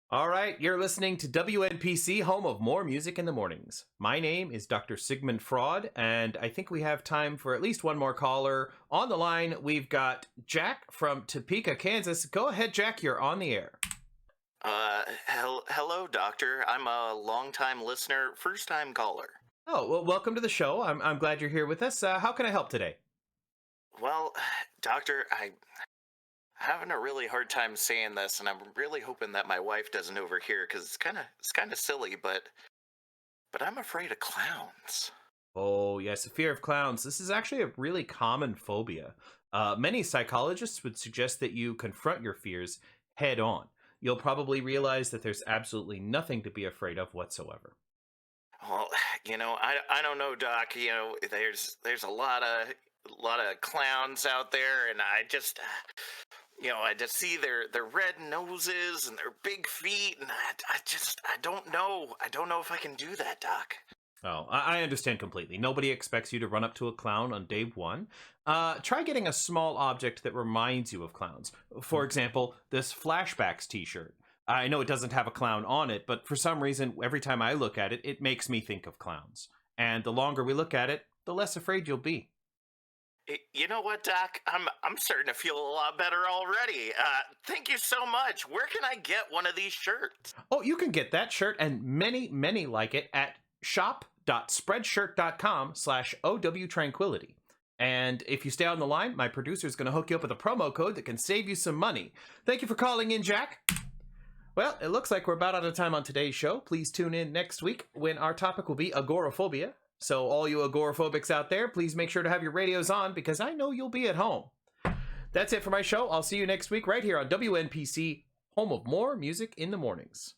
All right, you're listening to WNPC, home of more music in the mornings. My name is Dr. Sigmund Fraud, and I think we have time for at least one more caller. On the line, we've got Jack from Topeka, Kansas. Go ahead, Jack, you're on the air. Hello, Doctor. I'm a longtime listener, first-time caller. Oh, well, welcome to the show. I'm glad you're here with us. How can I help today? Well, Doctor, I'm having a really hard time saying this, and I'm really hoping that my wife doesn't overhear, because it's kind of silly, but I'm afraid of clowns. Oh, yes, a fear of clowns. This is actually a really common phobia. Many psychologists would suggest that you confront your fears head on. You'll probably realize that there's absolutely nothing to be afraid of whatsoever. Well, I don't know, Doc. There's a lot of clowns out there, and I just see their red noses and their big feet, and I don't know. I don't know if I can do that, Doc. Oh, I understand completely. Nobody expects you to run up to a clown on day one. Try getting a small object that reminds you of clowns. For example, this Flashbacks t-shirt. I know it doesn't have a clown on it, but for some reason, every time I look at it, it makes me think of clowns. And the longer we look at it, the less afraid you'll be. You know what, Doc? I'm starting to feel a lot better already. Thank you so much. Where can I get one of these shirts? Oh, you can get that shirt and many, many like it at shop.spreadshirt.com/OW Tranquility. And if you stay on the line, my producer is going to hook you up with a promo code that can save you some money. Thank you for calling in, Jack. Well, it looks like we're about out of time on today's show. Please tune in next week when our topic will be agoraphobia. So all you agoraphobics out there, please make sure to have your radios on because I know you'll be at home. That's it for my show. I'll see you next week right here on WNPC, home of more music in the mornings.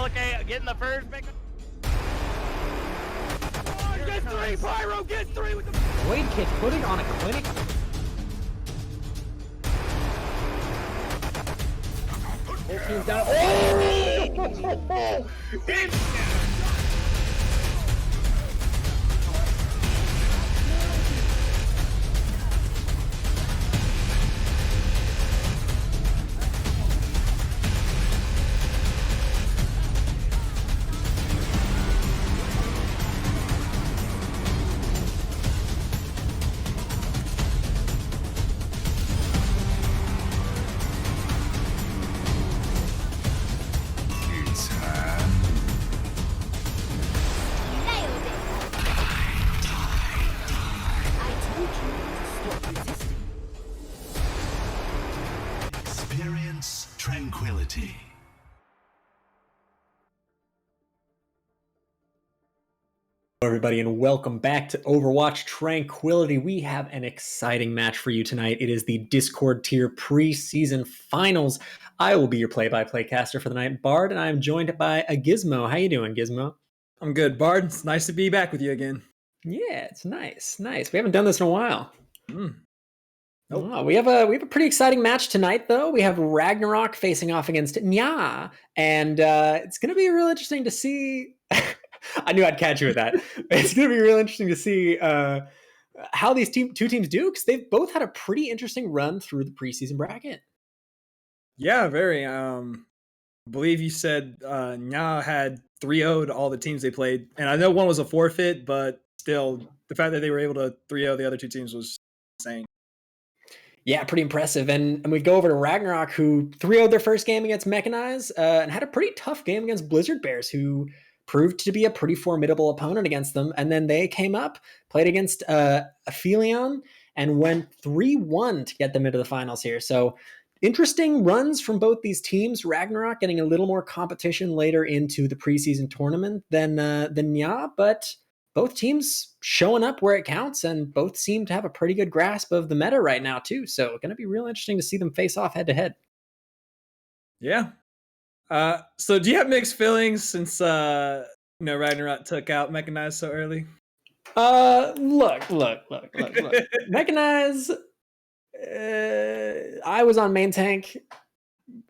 Okay, getting the first pick. Oh, get three, Pyro, get three with the Wade Kid putting on a clinic. Whole team's down. Oh! Experience tranquility. Hello, everybody, and welcome back to Overwatch Tranquility. We have an exciting match for you tonight. It is the Discord tier preseason finals. I will be your play-by-play caster for the night, Bard, and I am joined by a Gizmo. How you doing, Gizmo? I'm good, Bard. It's nice to be back with you again. Yeah, it's nice. We haven't done this in a while. Nope. Oh, we have a pretty exciting match tonight, though. We have Ragnarok facing off against NYAA, and it's going to be real interesting to see. I knew I'd catch you with that. It's going to be real interesting to see how these two teams do, because they've both had a pretty interesting run through the preseason bracket. Yeah, very. I believe you said NYAA had 3-0'd all the teams they played, and I know one was a forfeit, but still, the fact that they were able to 3-0 the other two teams was insane. Yeah, pretty impressive. And we go over to Ragnarok, who 3-0'd their first game against Mechanize and had a pretty tough game against Blizzard Bears, who proved to be a pretty formidable opponent against them. And then they came up, played against Aphelion, and went 3-1 to get them into the finals here. So interesting runs from both these teams. Ragnarok getting a little more competition later into the preseason tournament than NYAA, but both teams showing up where it counts, and both seem to have a pretty good grasp of the meta right now too. So going to be real interesting to see them face off head to head. Yeah. So do you have mixed feelings since Ragnarok took out Mechanize so early? Look. Mechanize. I was on main tank.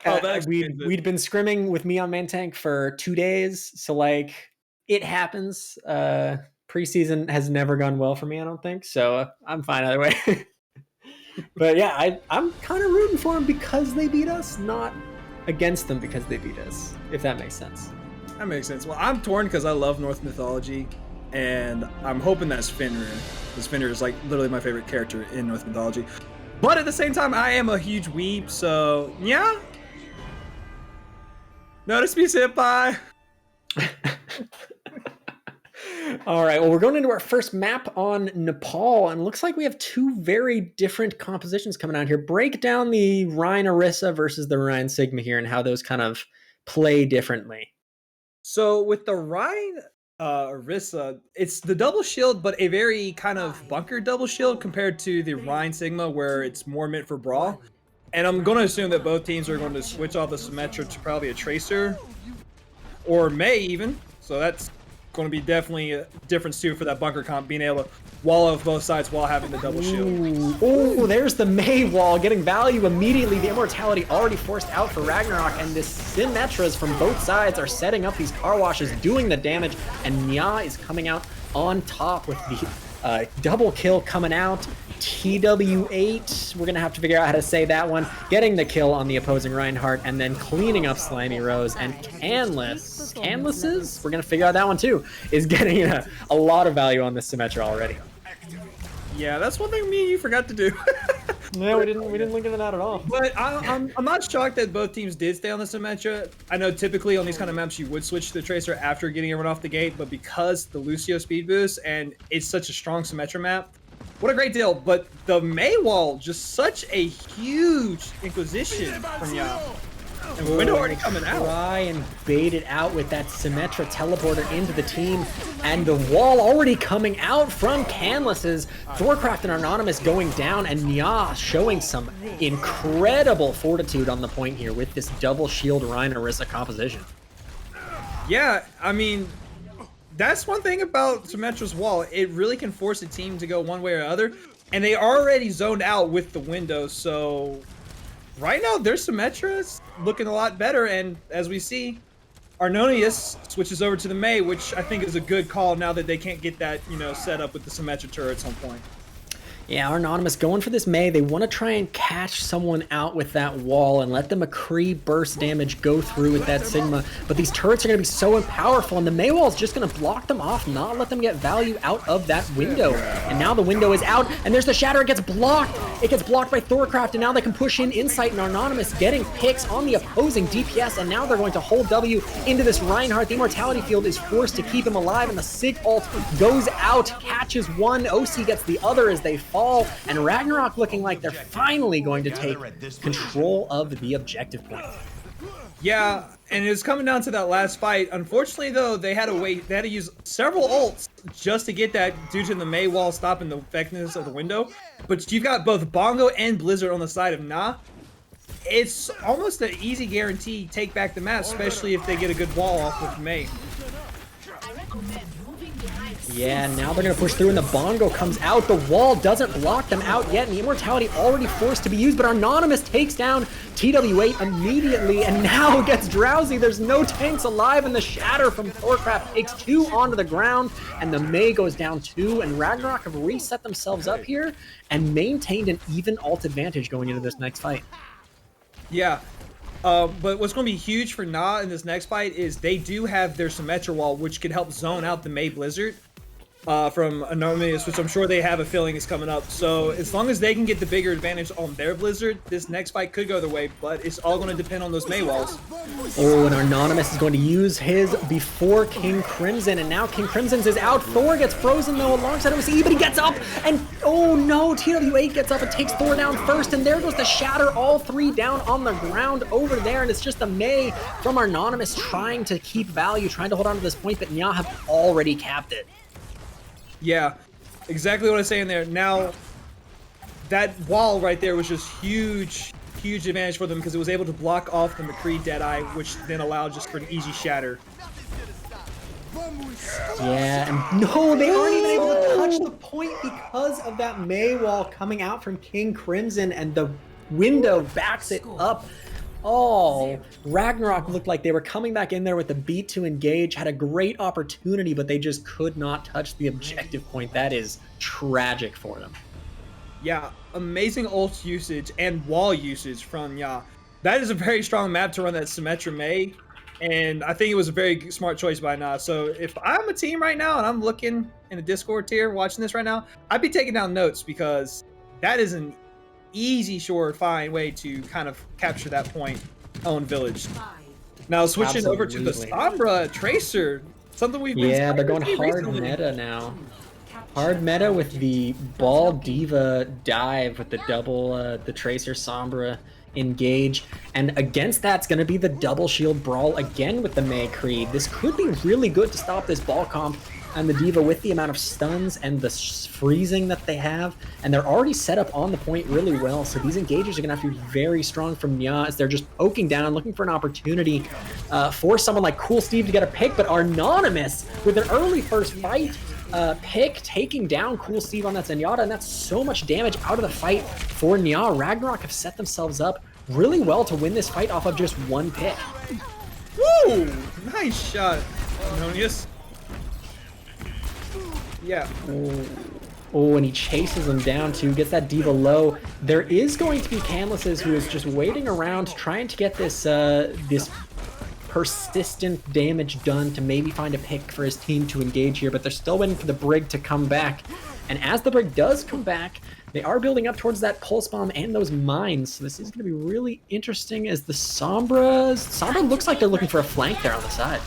We'd been scrimming with me on main tank for 2 days, so like it happens. Preseason has never gone well for me, I don't think, so I'm fine either way. But yeah, I'm kind of rooting for them because they beat us, not against them because they beat us, if that makes sense. That makes sense. Well, I'm torn because I love Norse mythology, and I'm hoping that's Fenrir, because Fenrir is like literally my favorite character in Norse mythology. But at the same time, I am a huge weeb, so yeah. Notice me, senpai. All right, well, we're going into our first map on Nepal, and it looks like we have two very different compositions coming out here. Break down the Rhine Orisa versus the Rhine Sigma here and how those kind of play differently. So with the Rhine Orisa, it's the double shield, but a very kind of bunker double shield compared to the Rhine Sigma, where it's more meant for brawl. And I'm going to assume that both teams are going to switch off the Symmetra to probably a Tracer, or May even. So that's going to be definitely a difference too for that bunker comp, being able to wall off both sides while having the double shield. Oh, there's the May wall getting value immediately. The immortality already forced out for Ragnarok, and the Symmetras from both sides are setting up these car washes, doing the damage, and NYAA is coming out on top with the double kill coming out. TW8, we're gonna have to figure out how to say that one, getting the kill on the opposing Reinhardt, and then cleaning up Slimy Rose, and Canlises, we're gonna figure out that one too, is getting a lot of value on this Symmetra already. Yeah, that's one thing me and you forgot to do. No, we didn't link that out at all. But I'm not shocked that both teams did stay on the Symmetra. I know typically on these kind of maps you would switch to the Tracer after getting everyone off the gate, but because the Lucio speed boost and it's such a strong Symmetra map, what a great deal. But the May wall, just such a huge Inquisition from NYAA. And Window already coming out. Try and bait it out with that Symmetra teleporter into the team. And the wall already coming out from Canlises. Thorcraft and Anonymous going down, and NYAA showing some incredible fortitude on the point here with this double shield Rhine Orisa composition. Yeah, I mean, that's one thing about Symmetra's wall. It really can force a team to go one way or other. And they already zoned out with the window, so right now their Symmetra's looking a lot better. And as we see, Arnonius switches over to the Mei, which I think is a good call now that they can't get that, set up with the Symmetra turret at some point. Yeah, Anonymous going for this Mei. They want to try and catch someone out with that wall and let the McCree burst damage go through with that Sigma. But these turrets are going to be so powerful, and the Mei wall is just going to block them off, not let them get value out of that window. And now the window is out, and there's the Shatter. It gets blocked. It gets blocked by Thorcraft, and now they can push in Insight, and Anonymous getting picks on the opposing DPS, and now they're going to hold W into this Reinhardt. The Immortality Field is forced to keep him alive, and the Sig ult goes out, catches one. OC gets the other as they fall. And Ragnarok looking like they're finally going to take control of the objective point. Yeah, and it was coming down to that last fight. Unfortunately, though, they had to wait. They had to use several ults just to get that due to the Mei wall stopping the effectiveness of the window. But you've got both Bongo and Blizzard on the side of Na. It's almost an easy guarantee take back the map, especially if they get a good wall off with Mei. Yeah, now they're going to push through, and the Bongo comes out. The wall doesn't block them out yet, and the Immortality already forced to be used, but Anonymous takes down TW8 immediately, and now gets Drowsy. There's no tanks alive, and the Shatter from Thorcraft takes 2 onto the ground, and the Mei goes down 2, and Ragnarok have reset themselves up here and maintained an even ult advantage going into this next fight. Yeah. But what's going to be huge for Na in this next fight is they do have their Symmetra wall, which could help zone out the Mei Blizzard from Anonymous, which I'm sure they have a feeling is coming up. So as long as they can get the bigger advantage on their Blizzard, this next fight could go their way, but it's all going to depend on those Mei walls. Oh, and Anonymous is going to use his before King Crimson, and now King Crimson's is out. Thor gets frozen, though, alongside OCE, but he gets up, and oh no, TW8 gets up and takes Thor down first, and there goes the Shatter, all 3 down on the ground over there, and it's just the Mei from Anonymous trying to keep value, trying to hold on to this point, but NYAA have already capped it. Yeah, exactly what I'm saying there. Now, that wall right there was just huge advantage for them because it was able to block off the McCree Deadeye, which then allowed just for an easy Shatter. Yeah, and no, they aren't even able to touch the point because of that Mei wall coming out from King Crimson, and the window backs it up. Oh, Ragnarok looked like they were coming back in there with the beat to engage, had a great opportunity, but they just could not touch the objective point. That is tragic for them. Yeah, amazing ult usage and wall usage from NYAA. That is a very strong map to run that Symmetra Mei, and I think it was a very smart choice by NYAA. So if I'm a team right now and I'm looking in the Discord tier watching this right now, I'd be taking down notes because that is an easy, fine way to kind of capture that point on Village. Now switching over to the Sombra Tracer, something we've been they're going hard recently. meta now. Hard meta with the Ball Diva dive with the double, the Tracer Sombra engage, and against that's going to be the double shield brawl again with the Mei Creed. This could be really good to stop this ball comp and the Diva with the amount of stuns and the freezing that they have, and they're already set up on the point really well, so these engagers are going to have to be very strong from NYAA as they're just poking down, looking for an opportunity for someone like Cool Steve to get a pick, but Anonymous with an early first fight pick taking down Cool Steve on that Zenyatta, and that's so much damage out of the fight for NYAA. Ragnarok have set themselves up really well to win this fight off of just one pick. Woo! Nice shot, Anonius. Yeah. Oh, and he chases him down too, gets that Diva low. There is going to be Canlis's who is just waiting around trying to get this this persistent damage done to maybe find a pick for his team to engage here, but they're still waiting for the Brig to come back. And as the Brig does come back, they are building up towards that pulse bomb and those mines. So this is going to be really interesting as the Sombra looks like they're looking for a flank there on the side.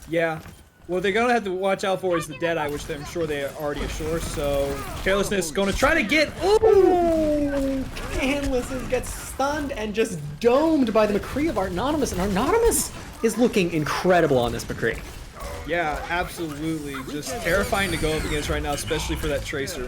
Yeah. What they're going to have to watch out for is the Deadeye, which I'm sure they are already ashore. So Carelessness going to try to get... Ooh! Canlis's gets stunned and just domed by the McCree of Anonymous. And Anonymous is looking incredible on this McCree. Yeah, absolutely. Just terrifying to go up against right now, especially for that Tracer.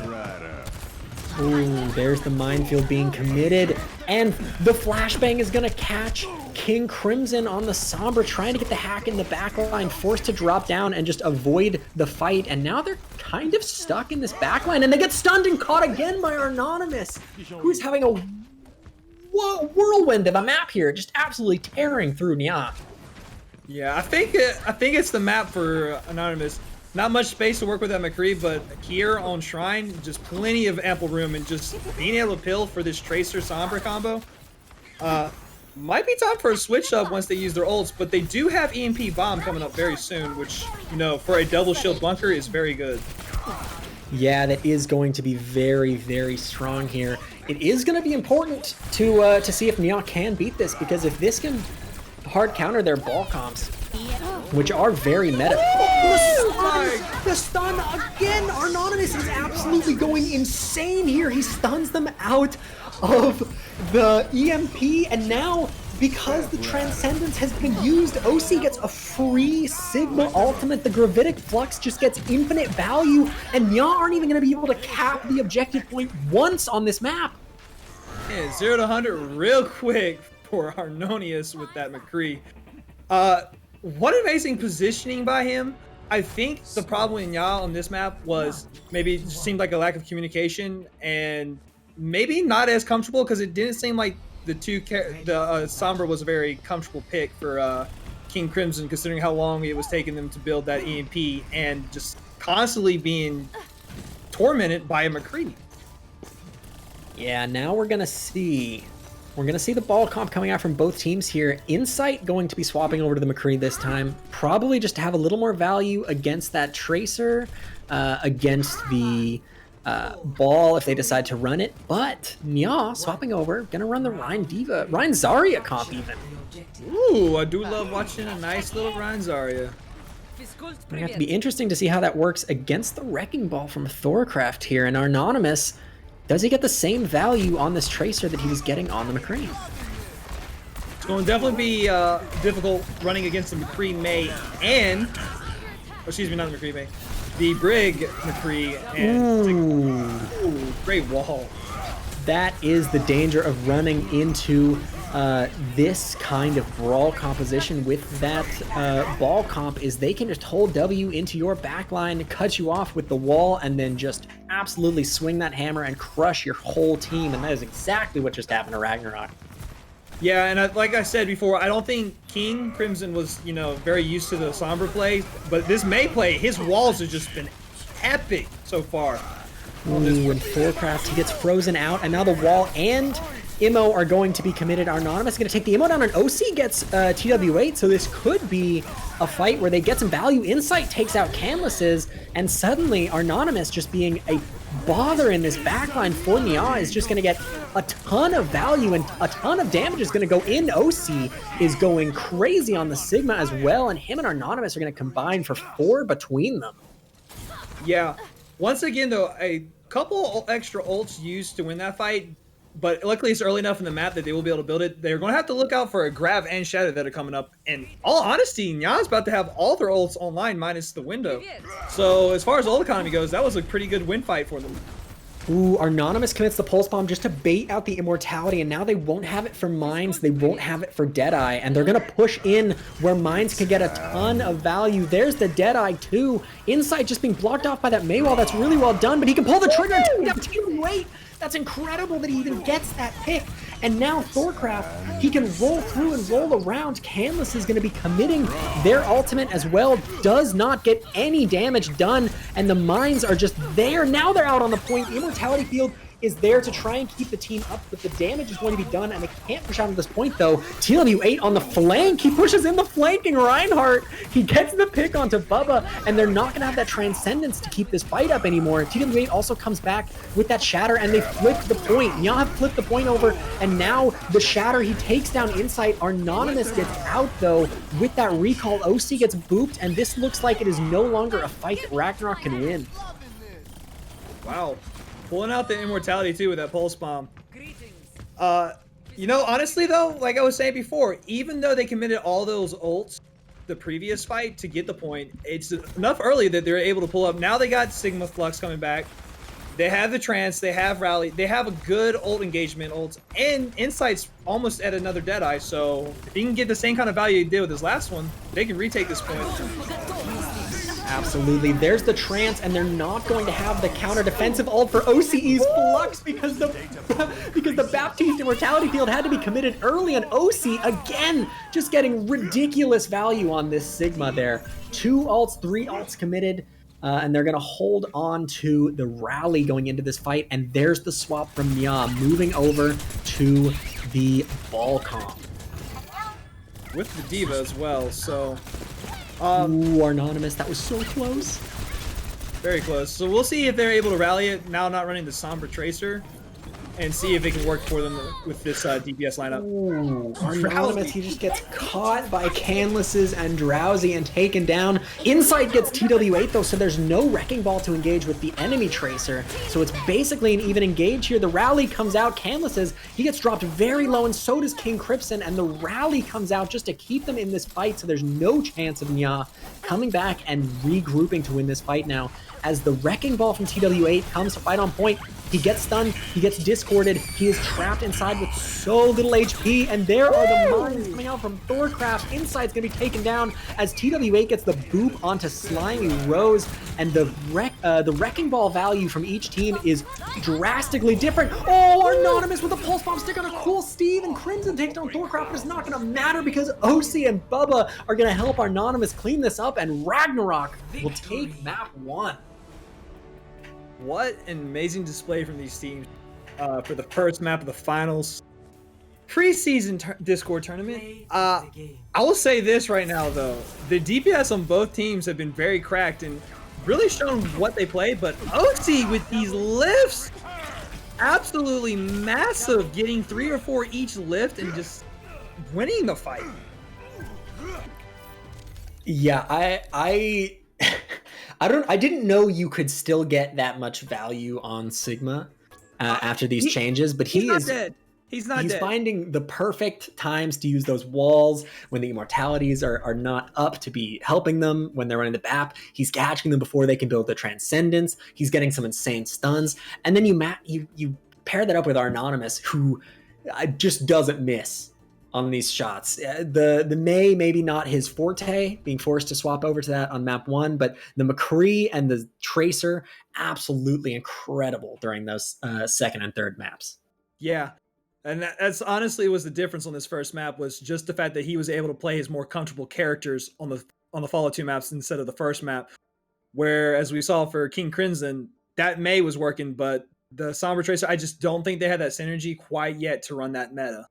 Ooh, there's the minefield being committed, and the flashbang is gonna catch King Crimson on the Sombra, trying to get the hack in the backline, forced to drop down and just avoid the fight, and now they're kind of stuck in this backline, and they get stunned and caught again by Anonymous, who's having a whirlwind of a map here, just absolutely tearing through NYAA. Yeah, I think it's the map for Anonymous. Not much space to work with at McCree, but here on Shrine, just plenty of ample room, and just being able to pill for this Tracer Sombra combo. Might be time for a switch up once they use their ults, but they do have EMP Bomb coming up very soon, which, you know, for a double shield bunker is very good. Yeah, that is going to be very, very strong here. It is going to be important to see if NYAA can beat this, because if this can hard counter their ball comps, which are very meta. Oh, the stun again! Anonymous is absolutely going insane here. He stuns them out of the EMP, and now, because the Transcendence has been used, OC gets a free Sigma ultimate. The Gravitic Flux just gets infinite value, and NYAA aren't even going to be able to cap the objective point once on this map. Yeah, 0 to 100 real quick for Harmonious with that McCree. What amazing positioning by him. I think the problem with NYAA on this map was maybe it just seemed like a lack of communication and maybe not as comfortable, because it didn't seem like the Sombra was a very comfortable pick for King Crimson, considering how long it was taking them to build that EMP and just constantly being tormented by a McCree. Yeah, now we're gonna see the ball comp coming out from both teams here. Insight going to be swapping over to the McCree this time, probably just to have a little more value against that Tracer, against the ball if they decide to run it. But NYAA swapping over, gonna run the Rein Diva, Rein Zarya comp even. Ooh, I do love watching a nice little Rein Zarya. It's gonna have to be interesting to see how that works against the Wrecking Ball from Thorcraft here. And Anonymous, does he get the same value on this Tracer that he was getting on the McCree? It's going to definitely be difficult running against the McCree May and, excuse me, not the McCree May, the Brig McCree. And ooh, great wall. That is the danger of running into this kind of brawl composition with that ball comp, is they can just hold W into your backline, cut you off with the wall, and then just absolutely swing that hammer and crush your whole team. And that is exactly what just happened to Ragnarok. Yeah, and like I said before, I don't think King Crimson was, you know, very used to the Sombra play, but this May play, his walls have just been epic so far. Ooh, and Thorcraft, he gets frozen out, and now the wall and Immo are going to be committed. Anonymous is going to take the Immo down, and OC gets TW8, so this could be a fight where they get some value. Insight takes out Canlis's, and suddenly Anonymous just being a bother in this backline for NYAA is just going to get a ton of value, and a ton of damage is going to go in. OC is going crazy on the Sigma as well, and him and Anonymous are going to combine for 4 between them. Yeah. Once again, though, a couple extra ults used to win that fight, but luckily it's early enough in the map that they will be able to build it. They're going to have to look out for a Grav and Shadow that are coming up. And all honesty, NYAA's about to have all their ults online minus the window. So as far as ult economy goes, that was a pretty good win fight for them. Ooh, Anonymous commits the Pulse Bomb just to bait out the Immortality, and now they won't have it for Mines, they won't have it for Deadeye, and they're going to push in where Mines can get a ton of value. There's the Deadeye too. Insight just being blocked off by that Maywall. That's really well done, but he can pull the trigger and take down TW8. That's incredible that he even gets that pick. And now Thorcraft, he can roll through and roll around. Canlis is going to be committing their ultimate as well. Does not get any damage done, and the Mines are just there. Now they're out on the point. The Immortality Field is there to try and keep the team up, but the damage is going to be done, and they can't push out to this point, though. TW8 on the flank. He pushes in the flanking Reinhardt. He gets the pick onto Bubba, and they're not going to have that Transcendence to keep this fight up anymore. TW8 also comes back with that Shatter, and they flipped the point. NYAA have flipped the point over, and now the Shatter, he takes down Insight. Anonymous gets out, though, with that recall. OC gets booped, and this looks like it is no longer a fight that Ragnarok can win. Wow. Pulling out the Immortality too with that Pulse Bomb. You know, honestly though, like I was saying before, even though they committed all those ults the previous fight to get the point, it's enough early that they're able to pull up. Now they got Sigma Flux coming back. They have the Trance, they have Rally, they have a good ult engagement, ults, and Insight's almost at another Deadeye, so if he can get the same kind of value he did with his last one, they can retake this point. Absolutely. There's the trance, and they're not going to have the counter defensive ult for OCE's Flux because the Baptiste Immortality Field had to be committed early, and OC again just getting ridiculous value on this Sigma there. 2 ults, 3 ults committed, and they're going to hold on to the rally going into this fight, and there's the swap from NYAA moving over to the ball comp. With the Diva as well, so... Ooh, Anonymous, that was so close. Very close. So we'll see if they're able to rally it, now not running the Sombra Tracer, and see if it can work for them with this DPS lineup. Ooh, Anonymous, he just gets caught by Canlises and Drowsy and taken down. Insight gets TW8 though, so there's no Wrecking Ball to engage with the enemy Tracer. So it's basically an even engage here. The rally comes out, Canlises, he gets dropped very low, and so does King Crimson, and the rally comes out just to keep them in this fight, so there's no chance of NYAA coming back and regrouping to win this fight now. As the Wrecking Ball from TW8 comes to fight on point, he gets stunned, he gets discorded, he is trapped inside with so little HP, and there are the mines coming out from Thorcraft. Insight's gonna be taken down as TW8 gets the boop onto Slimy Rose, and the Wrecking Ball value from each team is drastically different. Oh, Anonymous with a Pulse Bomb stick on a cool Steve, and Crimson takes down Thorcraft, but it's not gonna matter because OC and Bubba are gonna help Anonymous clean this up, and Ragnarok will take map 1. What an amazing display from these teams for the first map of the finals. Preseason Discord tournament. I will say this right now, though. The DPS on both teams have been very cracked and really shown what they play, but OC with these lifts, absolutely massive, getting 3 or 4 each lift and just winning the fight. Yeah, I didn't know you could still get that much value on Sigma after these changes, but he's not dead. He's dead. Finding the perfect times to use those walls when the immortalities are not up to be helping them when they're running the BAP. He's catching them before they can build the Transcendence. He's getting some insane stuns, and then you pair that up with our Anonymous, who just doesn't miss on these shots. The May, maybe not his forte, being forced to swap over to that on map 1, but the McCree and the Tracer, absolutely incredible during those second and third maps. Yeah, and that's honestly was the difference on this first map, was just the fact that he was able to play his more comfortable characters on the follow 2 maps instead of the first map, where as we saw for King Crimson, that May was working, but the Sombra Tracer, I just don't think they had that synergy quite yet to run that meta.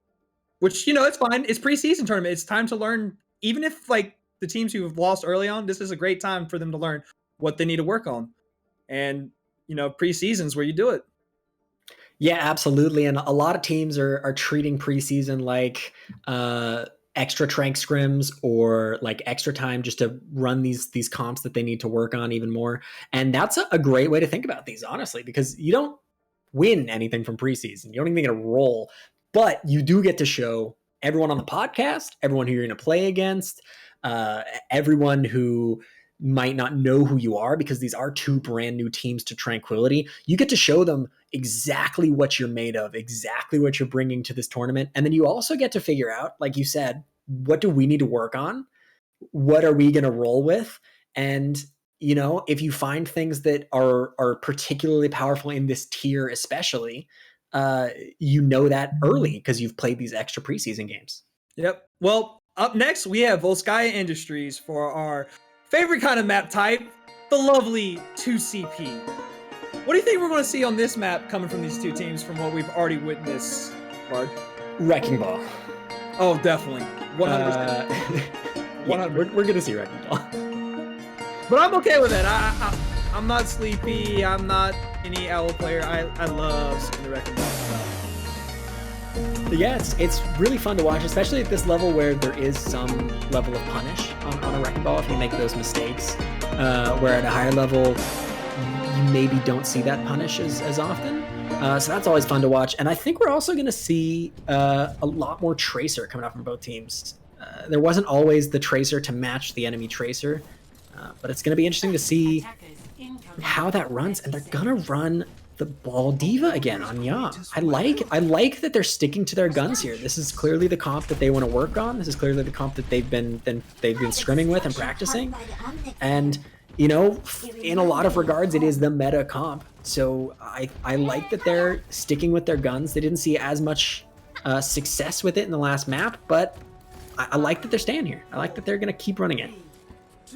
Which, it's fine. It's preseason tournament. It's time to learn. Even if, like, the teams who have lost early on, this is a great time for them to learn what they need to work on. And, preseason's where you do it. Yeah, absolutely. And a lot of teams are treating preseason like extra trank scrims or like extra time just to run these comps that they need to work on even more. And that's a great way to think about these, honestly, because you don't win anything from preseason. You don't even get a roll. But you do get to show everyone on the podcast, everyone who you're going to play against, everyone who might not know who you are, because these are 2 brand new teams to Tranquility. You get to show them exactly what you're made of, exactly what you're bringing to this tournament. And then you also get to figure out, like you said, what do we need to work on? What are we going to roll with? And if you find things that are particularly powerful in this tier especially, that early because you've played these extra preseason games. Yep. Well, up next, we have Volskaya Industries for our favorite kind of map type, the lovely 2CP. What do you think we're going to see on this map coming from these 2 teams from what we've already witnessed, Bard? Wrecking Ball. Oh, definitely. 100%. 100%. We're going to see Wrecking Ball. But I'm okay with it. I'm not sleepy. I'm not any owl player. I love seeing the Wrecking Ball. Yeah, it's really fun to watch, especially at this level where there is some level of punish on a Wrecking Ball if you make those mistakes. Where at a higher level, you maybe don't see that punish as often. So that's always fun to watch. And I think we're also going to see a lot more Tracer coming out from both teams. There wasn't always the Tracer to match the enemy Tracer, but it's going to be interesting to see how that runs. And they're going to run the Ball Diva again on NYAA. I like that they're sticking to their guns here. This is clearly the comp that they want to work on. This is clearly the comp that they've been scrimming with and practicing. And you know, in a lot of regards, it is the meta comp. So I like that they're sticking with their guns. They didn't see as much success with it in the last map, but I like that they're staying here. I like that they're going to keep running it.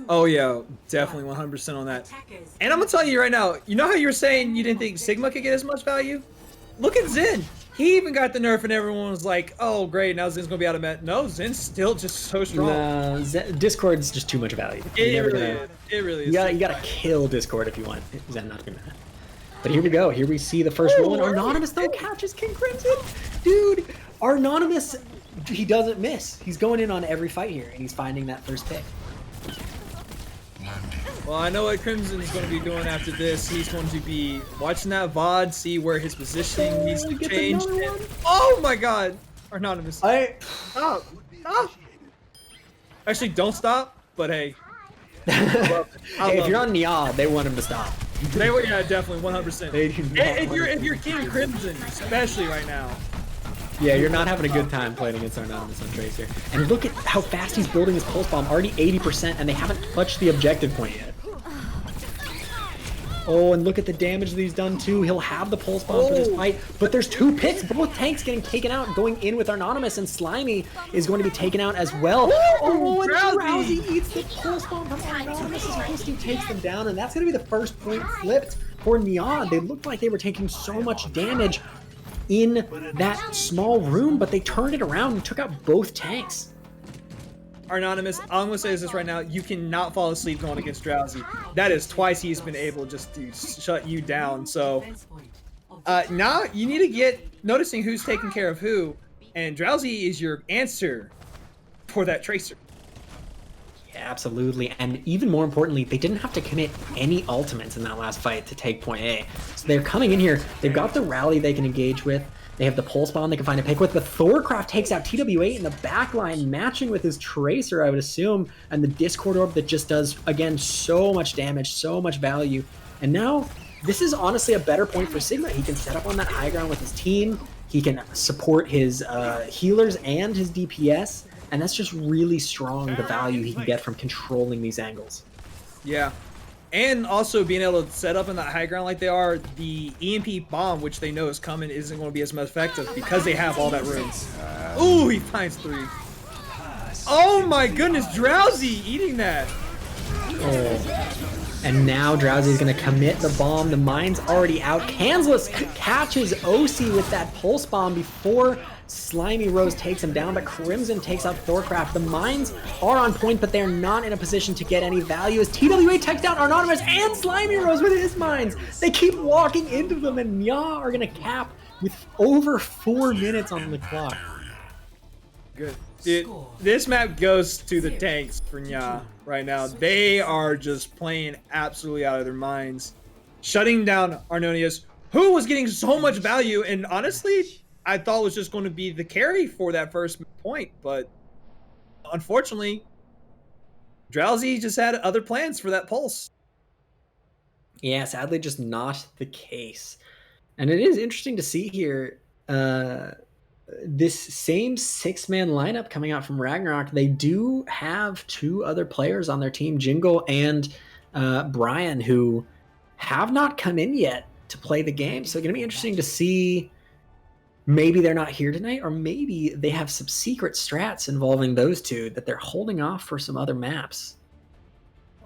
Oh yeah, definitely 100% on that. And I'm gonna tell you right now, you know how you were saying you didn't think Sigma could get as much value? Look at Zen. He even got the nerf and everyone was like, oh great, now Zen's gonna be out of meta. No, Zen's still just so strong. Nah, Discord's just too much value. It really is. You gotta kill Discord if you want Zen not to be mad. But here we go. Here we see the first roll. And Anonymous though catches King Crimson. Dude, Anonymous, he doesn't miss. He's going in on every fight here and he's finding that first pick. Well, I know what Crimson is going to be doing after this. He's going to be watching that VOD, see where his positioning needs to change. Oh my god! Anonymous. Stop! Stop! Actually, don't stop, but hey. If you're on NYAA, they want him to stop. They would, yeah, definitely, 100%. They do not If you're King Crimson, especially right now. Yeah, you're not having a good time playing against Anonymous on Tracer. And look at how fast he's building his pulse bomb, already 80%, and they haven't touched the objective point yet. Oh, and look at the damage that he's done too. He'll have the pulse bomb for this fight, but there's 2 picks. Both tanks getting taken out, going in with Anonymous, and Slimy is going to be taken out as well. Oh, and Drowsy eats the pulse bomb from Anonymous as Christy takes them down, and that's going to be the first point flipped for NYAA. They looked like they were taking so much damage in that small room, but they turned it around and took out both tanks. Anonymous, I'm gonna say this right now, you cannot fall asleep going against Drowsy. That is twice he's been able just to shut you down. So now you need to get noticing who's taking care of who, and Drowsy is your answer for that Tracer. Yeah, absolutely. And even more importantly, they didn't have to commit any ultimates in that last fight to take point A. So they're coming in here, they've got the rally they can engage with, they have the pulse bomb they can find a pick with, but Thorcraft takes out TW8 in the backline, matching with his Tracer, I would assume, and the Discord Orb that just does, again, so much damage, so much value. And now, this is honestly a better point for Sigma. He can set up on that high ground with his team, he can support his healers and his DPS, and that's just really strong, the value he can get from controlling these angles. Yeah. And also being able to set up in that high ground like they are, the EMP bomb, which they know is coming, isn't going to be as much effective because they have all that room. Ooh, he finds 3. Oh my goodness, Drowsy eating that. Oh. And now Drowsy's going to commit the bomb. The mine's already out. Kansless catches OC with that pulse bomb before Slimy Rose takes him down, but Crimson takes out Thorcraft. The mines are on point, but they're not in a position to get any value as TWA takes down Anonymous and Slimy Rose with his mines. They keep walking into them, and NYAA are going to cap with over 4 minutes on the clock. Good. Dude, this map goes to the tanks for NYAA right now. They are just playing absolutely out of their minds. Shutting down Arnonius, who was getting so much value, and honestly, I thought was just going to be the carry for that first point, but unfortunately, Drowsy just had other plans for that pulse. Yeah, sadly, just not the case. And it is interesting to see here, this same 6-man lineup coming out from Ragnarok. They do have 2 other players on their team, Jingle and Brian, who have not come in yet to play the game. So it's going to be interesting to see. Maybe they're not here tonight, or maybe they have some secret strats involving those 2 that they're holding off for some other maps.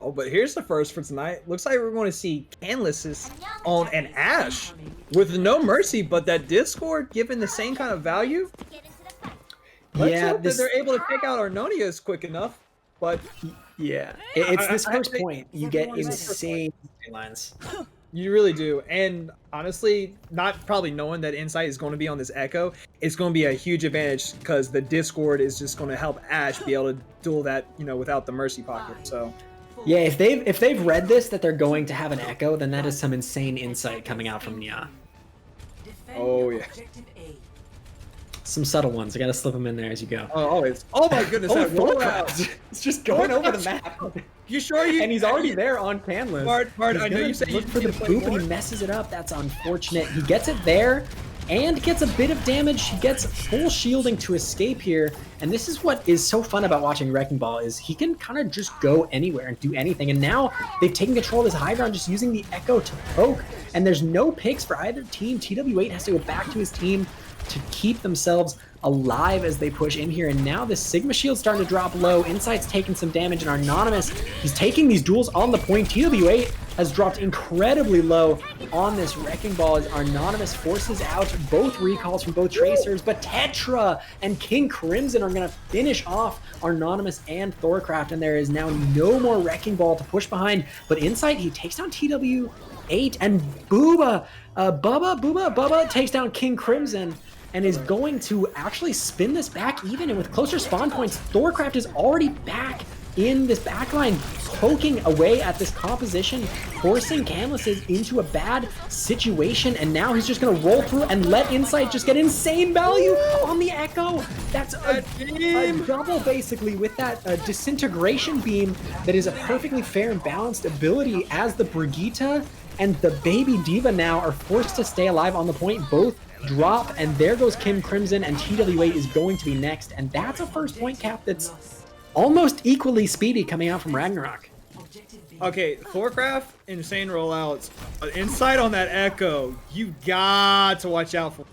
Oh, but here's the first for tonight. Looks like we're going to see Canless on an Ashe with no mercy, but that Discord given the same kind of value. Let's hope that they're able to take out Arnonius quick enough. But yeah, it's this first point. You get insane lines. You really do. And honestly, not probably knowing that Insight is going to be on this Echo, it's going to be a huge advantage because the Discord is just going to help Ashe be able to duel that, without the Mercy pocket. So yeah, if they've read this that they're going to have an Echo, then that is some insane insight coming out from NYAA. Oh yeah. Some subtle ones. I gotta slip them in there as you go. Oh, always. Oh my goodness. That rollout. It's just going over the map. You sure you? And he's already there on Canless. Bart, I know you said look for the boop and he messes it up. That's unfortunate. He gets it there, and gets a bit of damage. He gets full shielding to escape here. And this is what is so fun about watching Wrecking Ball, is he can kind of just go anywhere and do anything. And now they've taken control of this high ground, just using the Echo to poke. And there's no picks for either team. TW8 has to go back to his team to keep themselves alive as they push in here. And now this Sigma shield's starting to drop low. Insight's taking some damage, and Anonymous, he's taking these duels on the point. TW8 has dropped incredibly low on this Wrecking Ball as Anonymous forces out both recalls from both Tracers, but Tetra and King Crimson are going to finish off Anonymous and Thorcraft, and there is now no more Wrecking Ball to push behind. But Insight, he takes down TW8, and Bubba takes down King Crimson and is going to actually spin this back even. And with closer spawn points, Thorcraft is already back in this backline, poking away at this composition, forcing Canlises into a bad situation. And now he's just going to roll through and let Insight just get insane value on the Echo. That's a double, basically, with that disintegration beam that is a perfectly fair and balanced ability, as the Brigitte and the Baby Diva now are forced to stay alive on the point. Both drop, and there goes King Crimson, and TW8 is going to be next. And that's a first point cap that's almost equally speedy coming out from Ragnarok. Okay, Thorcraft, insane rollouts. Insight on that Echo, you got to watch out for.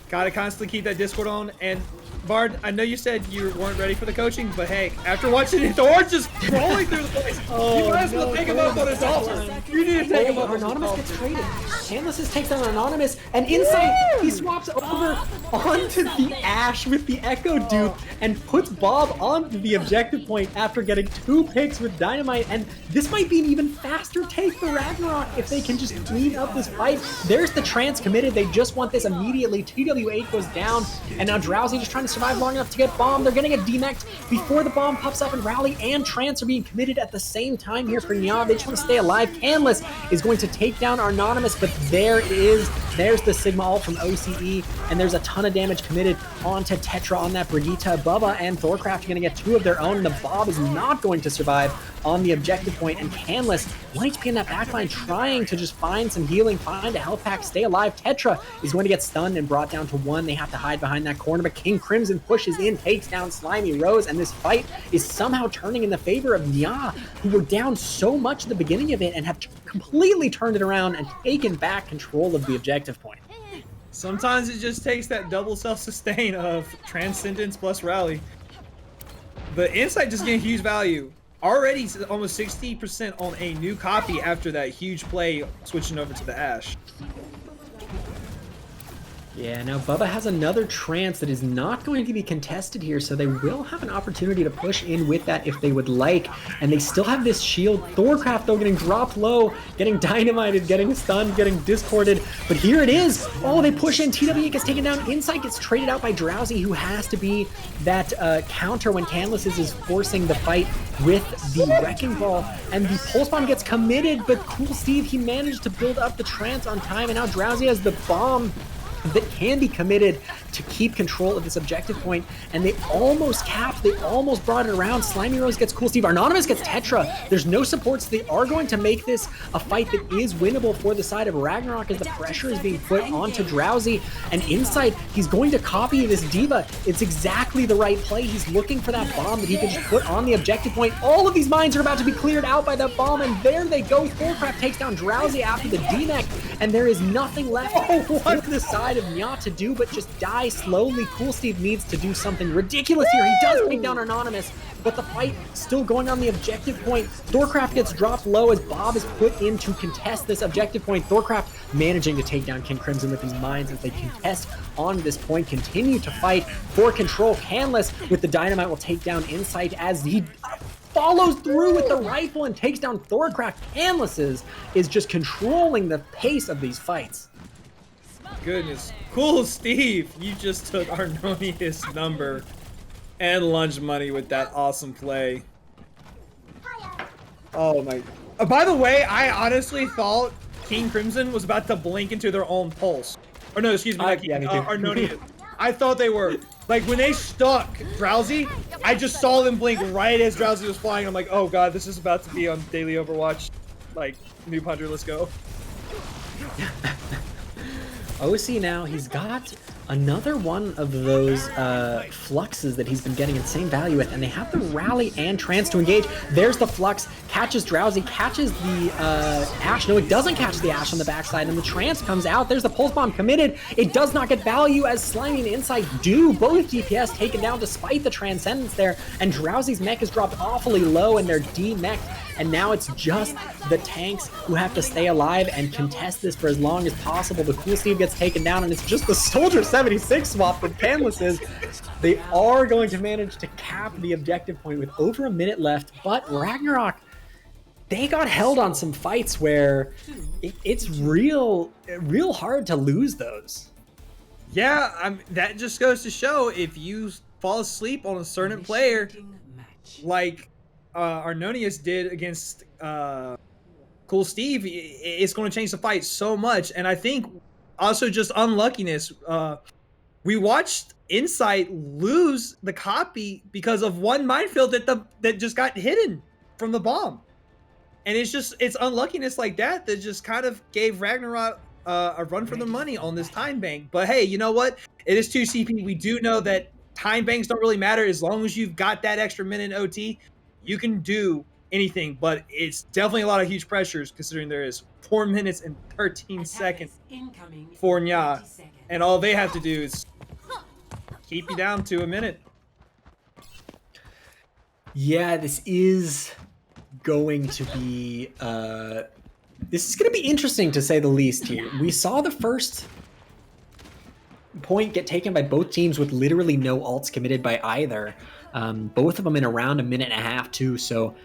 Gotta constantly keep that Discord on. And Bard, I know you said you weren't ready for the coaching, but hey, after watching Thor just rolling through the place, you might as well take him up on his offer. You need to take him up on his offer. Anonymous gets traded. Canlises takes down Anonymous, and Insight, he swaps over onto the Ash with the Echo Duke and puts Bob onto the objective point after getting 2 picks with Dynamite. And this might be an even faster take for Ragnarok if they can just clean up this fight. There's the trance committed. They just want this immediately. TW8 goes down, and now Drowsy just trying to survive long enough to get bombed. They're getting a demect before the bomb puffs up, and Rally and Trance are being committed at the same time here for NYAA. They just want to stay alive. Canlis is going to take down Anonymous, but there's the Sigma ult from OCE, and there's a ton of damage committed onto Tetra on that Brigitte. Bubba and Thorcraft are going to get 2 of their own. The Bob is not going to survive on the objective point, and Canlis, 1 HP in that backline, trying to just find some healing, find a health pack, stay alive. Tetra is going to get stunned and brought down to 1. They have to hide behind that corner, but King Crimson pushes in, takes down Slimy Rose, and this fight is somehow turning in the favor of NYAA, who were down so much at the beginning of it and have completely turned it around and taken back control of the objective point. Sometimes it just takes that double self-sustain of Transcendence plus Rally. But Insight just getting huge value. Already almost 60% on a new copy after that huge play switching over to the Ash. Yeah, now Bubba has another trance that is not going to be contested here, so they will have an opportunity to push in with that if they would like, and they still have this shield. Thorcraft, though, getting dropped low, getting dynamited, getting stunned, getting discorded, but here it is! Oh, they push in, TW gets taken down, Insight gets traded out by Drowsy, who has to be that counter when Canlises is forcing the fight with the Wrecking Ball, and the Pulse Bomb gets committed, but Cool Steve, he managed to build up the trance on time, and now Drowsy has the bomb that can be committed to keep control of this objective point, and they almost capped, they almost brought it around. Slimy Rose gets Cool Steve, Anonymous gets Tetra. There's no supports. They are going to make this a fight that is winnable for the side of Ragnarok as the pressure is being put onto Drowsy, and Insight, he's going to copy this Diva. It's exactly the right play. He's looking for that bomb that he can just put on the objective point. All of these mines are about to be cleared out by that bomb, and there they go. Thorcraft takes down Drowsy after the D-neck, and there is nothing left for the side of NYAA to do but just die slowly. Cool Steve needs to do something ridiculous here. He does take down Anonymous, but the fight still going on the objective point. Thorcraft gets dropped low as Bob is put in to contest this objective point. Thorcraft managing to take down King Crimson with his mines as they contest on this point, continue to fight for control. Canlis with the dynamite will take down Insight as he follows through with the rifle and takes down Thorcraft. Canlises is just controlling the pace of these fights. Goodness. Cool Steve, you just took Arnonius' number and lunch money with that awesome play. Oh my. By the way, I honestly thought King Crimson was about to blink into their own pulse. Or no, excuse me, Arnonius. I thought they were. Like, when they stuck Drowsy, I just saw them blink right as Drowsy was flying. I'm like, oh god, this is about to be on Daily Overwatch. Like, Noob Hunter, let's go. OC now, he's got another one of those fluxes that he's been getting insane value with, and they have the rally and trance to engage. There's the flux, catches Drowsy, catches the Ash. No, it doesn't catch the Ash on the backside, and the trance comes out. There's the pulse bomb committed. It does not get value as Slimy and Insight do. Both DPS taken down despite the transcendence there, and Drowsy's mech is dropped awfully low, and they're de-mech'd. And now it's just the tanks who have to stay alive and contest this for as long as possible. The Cool Steve gets taken down, and it's just the Soldier 76 swap from Canvases. They are going to manage to cap the objective point with over a minute left, but Ragnarok, they got held on some fights where it's real hard to lose those. Yeah, that just goes to show if you fall asleep on a certain player, like Arnonius did against Cool Steve, it's going to change the fight so much. And I think also just unluckiness. We watched Insight lose the copy because of one minefield that just got hidden from the bomb. And it's unluckiness like that just kind of gave Ragnarok a run for the money on this time bank. But hey, you know what? It is 2 CP. We do know that time banks don't really matter as long as you've got that extra minute in OT. You can do anything, but it's definitely a lot of huge pressures considering there is 4 minutes and 13 seconds for NYAA, and all they have to do is keep you down to a minute. Yeah, this is going to be interesting to say the least here. We saw the first point get taken by both teams with literally no ults committed by either. Both of them in around a minute and a half too, so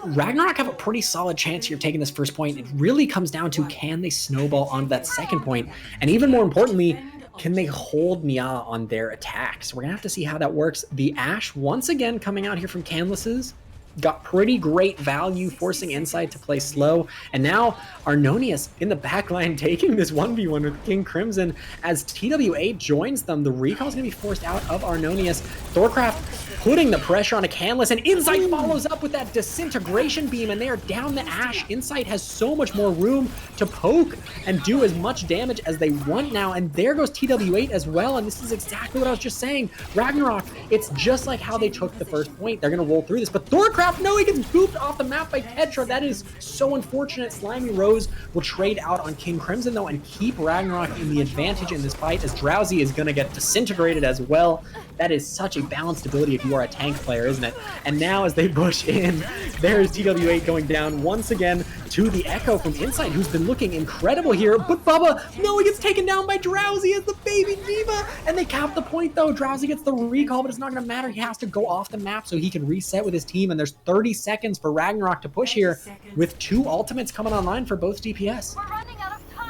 Ragnarok have a pretty solid chance here of taking this first point. It really comes down to, can they snowball onto that second point, and even more importantly, can they hold NYAA on their attacks? We're gonna have to see how that works. The Ash once again coming out here from Canvases got pretty great value, forcing Insight to play slow. And now Arnonius in the backline taking this 1v1 with King Crimson. As TWA joins them, the recall is going to be forced out of Arnonius. Thorcraft putting the pressure on a Canless, and Insight follows up with that disintegration beam, and they are down the Ash. Insight has so much more room to poke and do as much damage as they want now, and there goes TW8 as well, and this is exactly what I was just saying. Ragnarok, it's just like how they took the first point. They're going to roll through this, but Thorcraft, no, he gets booped off the map by Tetra. That is so unfortunate. Slimy Rose will trade out on King Crimson, though, and keep Ragnarok in the advantage in this fight, as Drowsy is going to get disintegrated as well. That is such a balanced ability if you are a tank player, isn't it? And now as they push in, there's TW8 going down once again to the Echo from Insight, who's been looking incredible here. But Bubba, no, he gets taken down by Drowsy as the baby diva, and they cap the point though. Drowsy gets the recall, but it's not going to matter. He has to go off the map so he can reset with his team, and there's 30 seconds for Ragnarok to push here with 2 ultimates coming online for both DPS.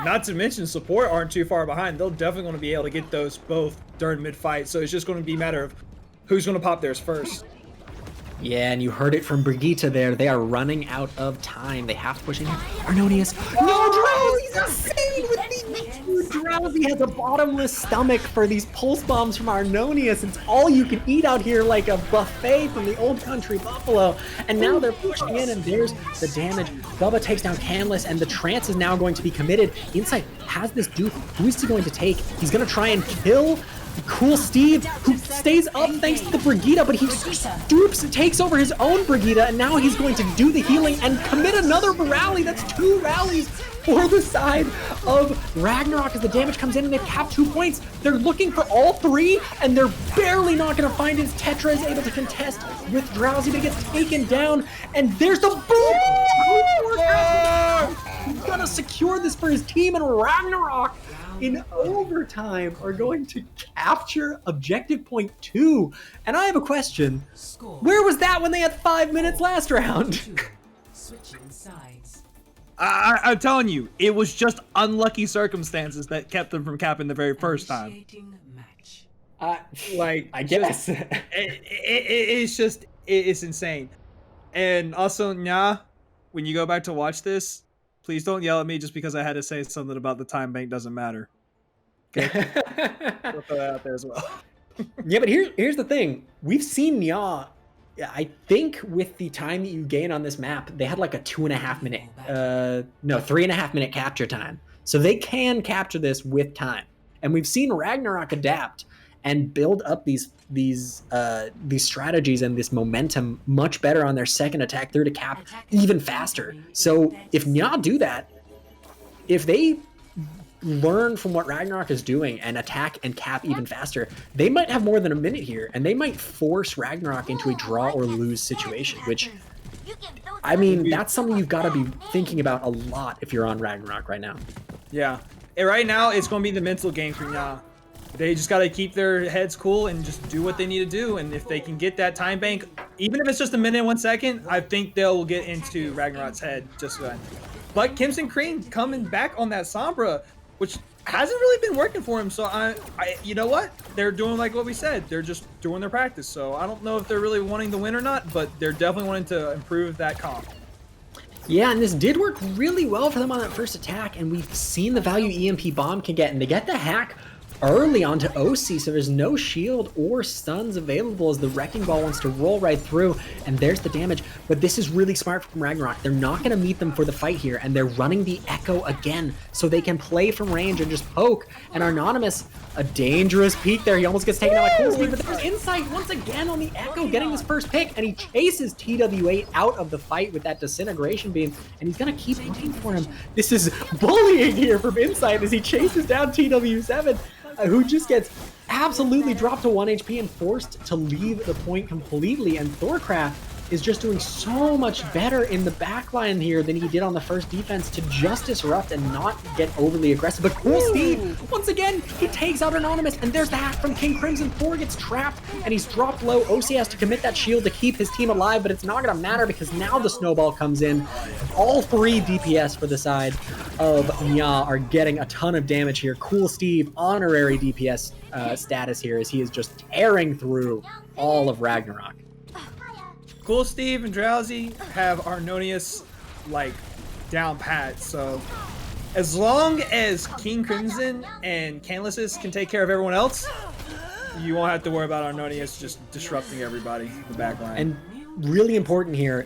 Not to mention support aren't too far behind. They'll definitely going to be able to get those both during mid-fight, so it's just going to be a matter of who's going to pop theirs first. Yeah, and you heard it from Brigitte there. They are running out of time. They have to push in here. Arnonius. No, Drowsy's insane with these. Drowsy has a bottomless stomach for these pulse bombs from Arnonius. It's all you can eat out here, like a buffet from the old country buffalo. And now they're pushing in, and there's the damage. Bubba takes down Canless, and the trance is now going to be committed. Insight has this dupe. Who is he going to take? He's going to try and kill Cool Steve, who stays up thanks to the Brigitte, but he stoops and takes over his own Brigitte, and now he's going to do the healing and commit another rally. That's 2 rallies for the side of Ragnarok as the damage comes in, and they've capped 2 points. They're looking for all 3, and they're barely not going to find it. Tetra is able to contest with Drowsy, but he gets taken down, and there's the boom! He's going to secure this for his team, and Ragnarok in overtime are going to capture objective point 2. And I have a question. Where was that when they had 5 minutes last round? I'm telling you, it was just unlucky circumstances that kept them from capping the very first time. Like, I guess. It's insane. And also, NYAA, when you go back to watch this, please don't yell at me just because I had to say something about the time bank doesn't matter. Okay? We'll throw that out there as well. Yeah, but here's the thing. We've seen NYAA, I think with the time that you gain on this map, they had like a 3.5 minute capture time. So they can capture this with time. And we've seen Ragnarok adapt and build up these strategies and this momentum much better on their second attack through to cap even faster. So if NYAA do that, if they learn from what Ragnarok is doing and attack and cap even faster, they might have more than a minute here, and they might force Ragnarok into a draw or lose situation, which, I mean, that's something you've got to be thinking about a lot if you're on Ragnarok right now. Yeah. And right now, it's going to be the mental game for NYAA. They just got to keep their heads cool and just do what they need to do. And if they can get that time bank, even if it's just a minute and 1 second, I think they'll get into Ragnarok's head just then. But Kimson Crean coming back on that Sombra, which hasn't really been working for him. So I you know what? They're doing like what we said. They're just doing their practice. So I don't know if they're really wanting to win or not, but they're definitely wanting to improve that comp. Yeah, and this did work really well for them on that first attack, and we've seen the value EMP bomb can get, and they get the hack early onto OC, so there's no shield or stuns available as the Wrecking Ball wants to roll right through, and there's the damage. But this is really smart from Ragnarok. They're not going to meet them for the fight here, and they're running the Echo again, so they can play from range and just poke. And Anonymous, a dangerous peek there. He almost gets taken out by Cool Steve, but there's Insight once again on the Echo, getting his first pick, and he chases TW8 out of the fight with that Disintegration Beam, and he's going to keep looking for him. This is bullying here from Insight as he chases down TW7. Who just gets absolutely dropped to 1 HP and forced to leave the point completely. And Thorcraft is just doing so much better in the backline here than he did on the first defense to just disrupt and not get overly aggressive. But Cool Steve, once again, he takes out Anonymous, and there's the hack from King Crimson. Thor gets trapped, and he's dropped low. OC has to commit that shield to keep his team alive, but it's not going to matter because now the snowball comes in. All 3 DPS for the side of NYAA are getting a ton of damage here. Cool Steve, honorary DPS status here as he is just tearing through all of Ragnarok. Cool Steve and Drowsy have Arnonius like down pat, so as long as King Crimson and Canlisis can take care of everyone else, you won't have to worry about Arnonius just disrupting everybody in the back line. And really important here,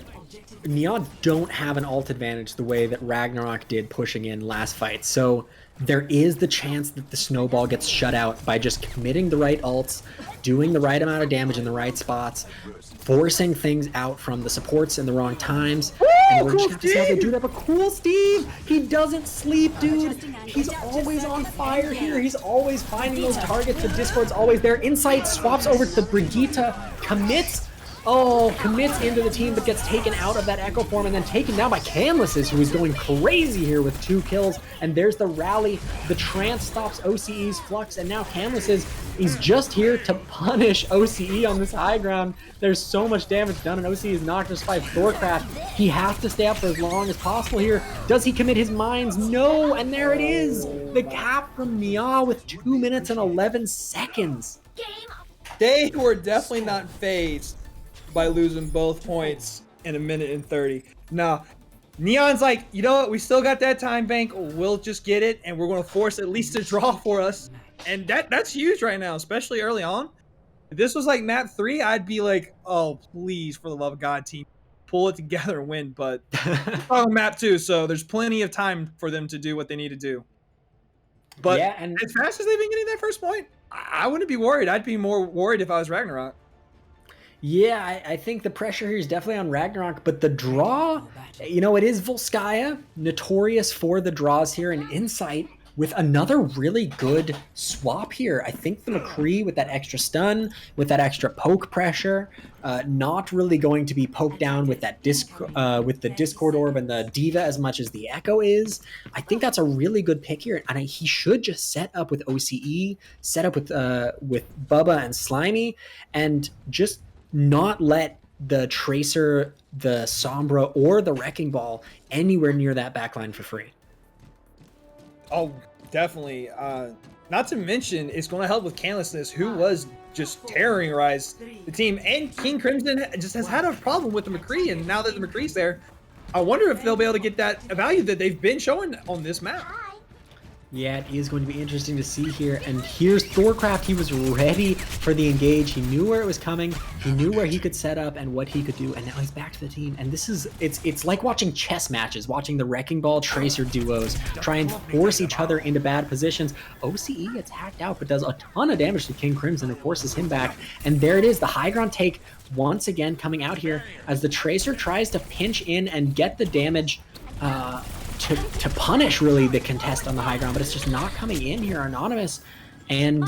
NYAA don't have an ult advantage the way that Ragnarok did pushing in last fight. So there is the chance that the snowball gets shut out by just committing the right ults, doing the right amount of damage in the right spots, forcing things out from the supports in the wrong times. And we're just have to see how they do that. But Cool Steve, he doesn't sleep, dude. He's always on fire here. He's always finding those targets. The Discord's always there. Insight swaps over to Brigitte, commits into the team, but gets taken out of that Echo form and then taken down by Canlisis, who is going crazy here with 2 kills. And there's the rally. The trance stops OCE's flux, and now Canlisis is just here to punish OCE on this high ground. There's so much damage done, and OCE is knocked just by Thorcraft. He has to stay up for as long as possible here. Does he commit his mines? No, and there it is. The cap from NYAA with 2 minutes and 11 seconds. They were definitely not phased by losing both points in 1 minute and 30. Nah, Neon's like, you know what? We still got that time bank. We'll just get it, and we're going to force at least a draw for us. And that's huge right now, especially early on. If this was like map 3, I'd be like, oh, please, for the love of God, team, pull it together and win. But it's on map 2, so there's plenty of time for them to do what they need to do. But yeah, and as fast as they've been getting that first point, I wouldn't be worried. I'd be more worried if I was Ragnarok. Yeah, I think the pressure here is definitely on Ragnarok, but the draw, you know, it is Volskaya, notorious for the draws here, and Insight with another really good swap here. I think the McCree with that extra stun, with that extra poke pressure, not really going to be poked down with that with the Discord Orb and the Diva as much as the Echo is. I think that's a really good pick here, and he should just set up with OCE, set up with Bubba and Slimy, and just not let the Tracer, the Sombra, or the Wrecking Ball anywhere near that backline for free. Oh, definitely. Not to mention, it's going to help with Canlisis, who was just terrorized the team. And King Crimson just has had a problem with the McCree, and now that the McCree's there, I wonder if they'll be able to get that value that they've been showing on this map. Yeah, it is going to be interesting to see here. And here's Thorcraft. He was ready for the engage. He knew where it was coming. He knew where he could set up and what he could do. And now he's back to the team. And this is, it's like watching chess matches, watching the Wrecking Ball Tracer duos try and force each other into bad positions. OCE gets hacked out, but does a ton of damage to King Crimson and forces him back. And there it is, the high ground take once again coming out here as the Tracer tries to pinch in and get the damage to punish really the contest on the high ground, but it's just not coming in here. Anonymous and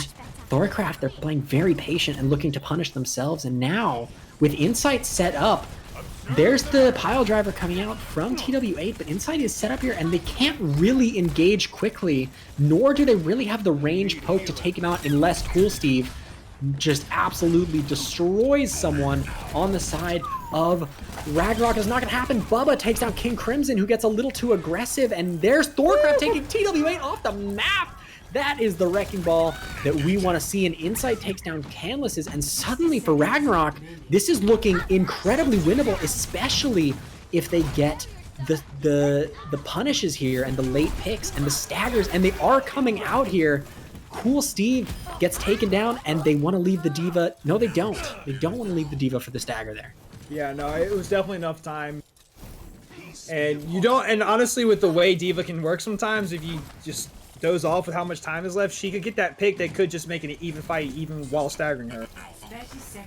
Thorcraft, they're playing very patient and looking to punish themselves. And now with Insight set up, there's the pile driver coming out from TW8, but Insight is set up here and they can't really engage quickly, nor do they really have the range poke to take him out unless Cool Steve just absolutely destroys someone on the side of Ragnarok. Is not going to happen. Bubba takes down King Crimson, who gets a little too aggressive, and there's Thorcraft taking TW8 off the map. That is the wrecking ball that we want to see, and Insight takes down Canvases, and suddenly for Ragnarok, this is looking incredibly winnable, especially if they get the punishes here and the late picks and the staggers, and they are coming out here. Cool Steve gets taken down, and they want to leave the D.Va. No, they don't. They don't want to leave the D.Va for the stagger there. Yeah, no, it was definitely enough time. And you don't, and honestly, with the way D.Va can work sometimes, if you just doze off with how much time is left, she could get that pick that could just make an even fight even while staggering her.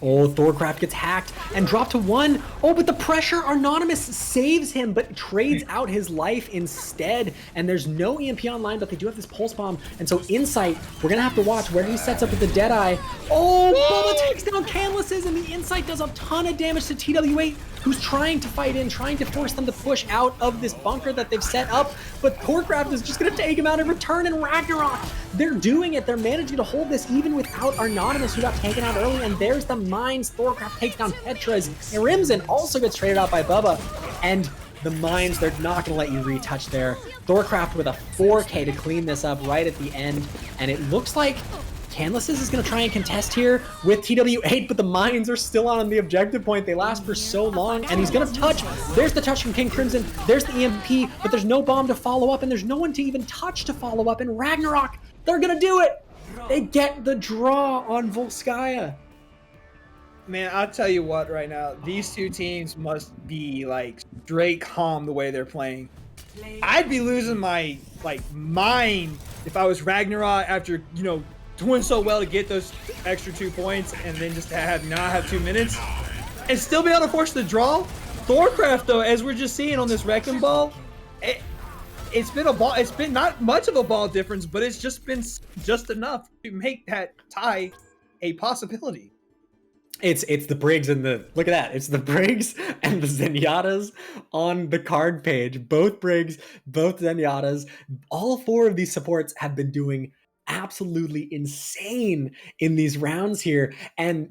Oh, Thorcraft gets hacked and dropped to 1. Oh, but the pressure, Anonymous saves him, but trades out his life instead. And there's no EMP online, but they do have this pulse bomb. And so Insight, we're going to have to watch where he sets up with the Deadeye. Oh, Bubba takes down Canvases, and the Insight does a ton of damage to TW8, who's trying to fight in, trying to force them to push out of this bunker that they've set up. But Thorcraft is just going to take him out in return, and Ragnarok, they're doing it. They're managing to hold this even without Anonymous, who got taken out early. And there's the mines. Thorcraft takes down Petras. Rimson also gets traded out by Bubba. And the mines, they're not going to let you retouch there. Thorcraft with a 4K to clean this up right at the end. And it looks like Canvases is going to try and contest here with TW8, but the mines are still on the objective point. They last for so long, and he's going to touch. There's the touch from King Crimson. There's the EMP, but there's no bomb to follow up, and there's no one to even touch to follow up. And Ragnarok, they're going to do it. They get the draw on Volskaya. Man, I'll tell you what right now, these two teams must be like straight calm the way they're playing. I'd be losing my mind if I was Ragnarok after, doing so well to get those extra 2 points and then just to not have 2 minutes and still be able to force the draw. Thorcraft, though, as we're just seeing on this wrecking ball, it's been a ball. It's been not much of a ball difference, but it's just been just enough to make that tie a possibility. It's the Briggs and the, look at that. It's the Briggs and the Zenyatas on the card page. Both Briggs, both Zenyatas. All 4 of these supports have been doing absolutely insane in these rounds here. And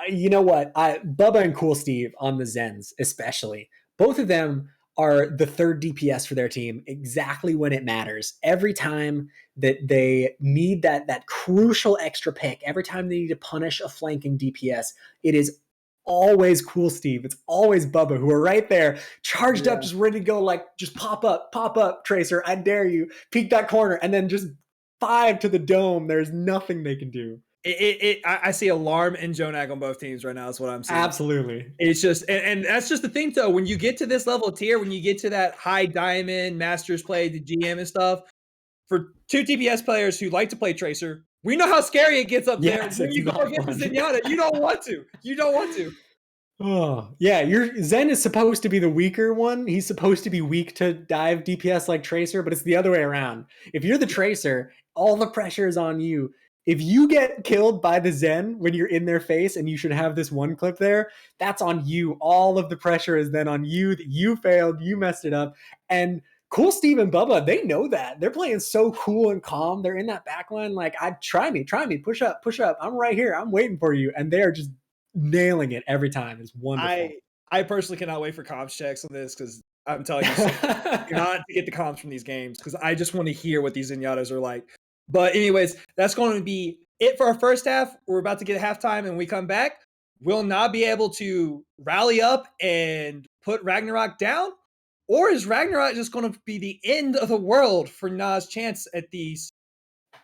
you know what? Bubba and Cool Steve on the Zens, especially, both of them are the 3rd DPS for their team exactly when it matters. Every time that they need that crucial extra pick, every time they need to punish a flanking DPS, it is always Cool Steve. It's always Bubba who are right there, charged up, just ready to go, like, just pop up, Tracer, I dare you, peek that corner, and then just 5 to the dome. There's nothing they can do. I see alarm and Jonag on both teams right now. Is what I'm seeing. Absolutely. It's just, and that's just the thing, though. When you get to this level of tier, when you get to that high diamond, masters play, the GM and stuff, for 2 TPS players who like to play Tracer, we know how scary it gets up there. When you go against the Zenyatta, you don't want to. You don't want to. Oh, yeah, your Zen is supposed to be the weaker one. He's supposed to be weak to dive DPS like Tracer, but it's the other way around. If you're the Tracer, all the pressure is on you. If you get killed by the Zen when you're in their face, and you should have this one clip there, that's on you. All of the pressure is then on you, that you failed, you messed it up. And Cool Steve and Bubba, they know that. They're playing so cool and calm. They're in that backline like, try me, push up. I'm right here. I'm waiting for you. And they are just nailing it every time. It's wonderful. I personally cannot wait for comms checks on this, because I'm telling you, not to get the comms from these games, because I just want to hear what these Zenyatas are like. But anyways, that's going to be it for our first half. We're about to get halftime, and when we come back, we'll not be able to rally up and put Ragnarok down. Or is Ragnarok just going to be the end of the world for Na's chance at these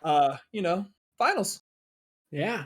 finals. Yeah.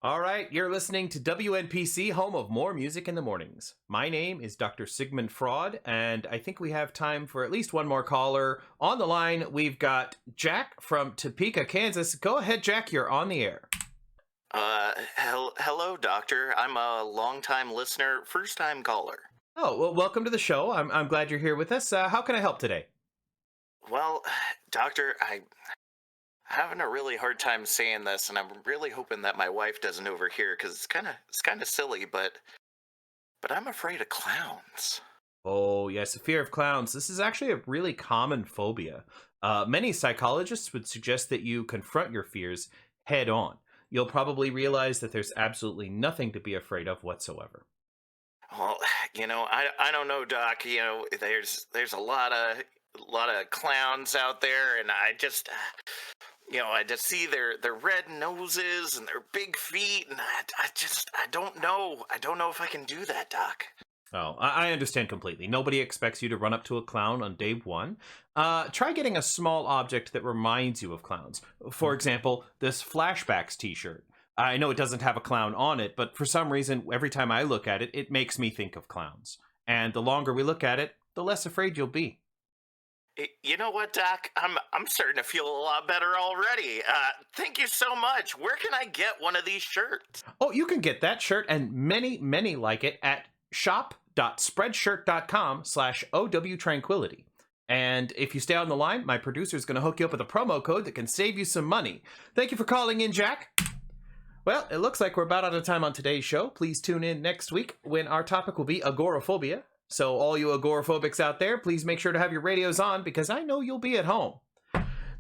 All right, you're listening to WNPC, home of more music in the mornings. My name is Dr. Sigmund Fraud, and I think we have time for at least one more caller. On the line, we've got Jack from Topeka, Kansas. Go ahead, Jack, you're on the air. Hello, doctor. I'm a longtime listener, first-time caller. Oh, well, welcome to the show. I'm glad you're here with us. How can I help today? Well, doctor, I'm having a really hard time saying this, and I'm really hoping that my wife doesn't overhear because it's kind of silly, but I'm afraid of clowns. Oh, yes, the fear of clowns. This is actually a really common phobia. Many psychologists would suggest that you confront your fears head on. You'll probably realize that there's absolutely nothing to be afraid of whatsoever. Well, I don't know, Doc. There's a lot of clowns out there, and I just see their red noses and their big feet, and I don't know. I don't know if I can do that, Doc. Oh, I understand completely. Nobody expects you to run up to a clown on day one. Try getting a small object that reminds you of clowns. For example, this Flashbacks t-shirt. I know it doesn't have a clown on it, but for some reason, every time I look at it, it makes me think of clowns. And the longer we look at it, the less afraid you'll be. You know what, Doc? I'm starting to feel a lot better already. Thank you so much. Where can I get one of these shirts? Oh, you can get that shirt and many, many like it at shop.spreadshirt.com/OW Tranquility. And if you stay on the line, my producer is going to hook you up with a promo code that can save you some money. Thank you for calling in, Jack. Well, it looks like we're about out of time on today's show. Please tune in next week when our topic will be agoraphobia. So all you agoraphobics out there, please make sure to have your radios on because I know you'll be at home.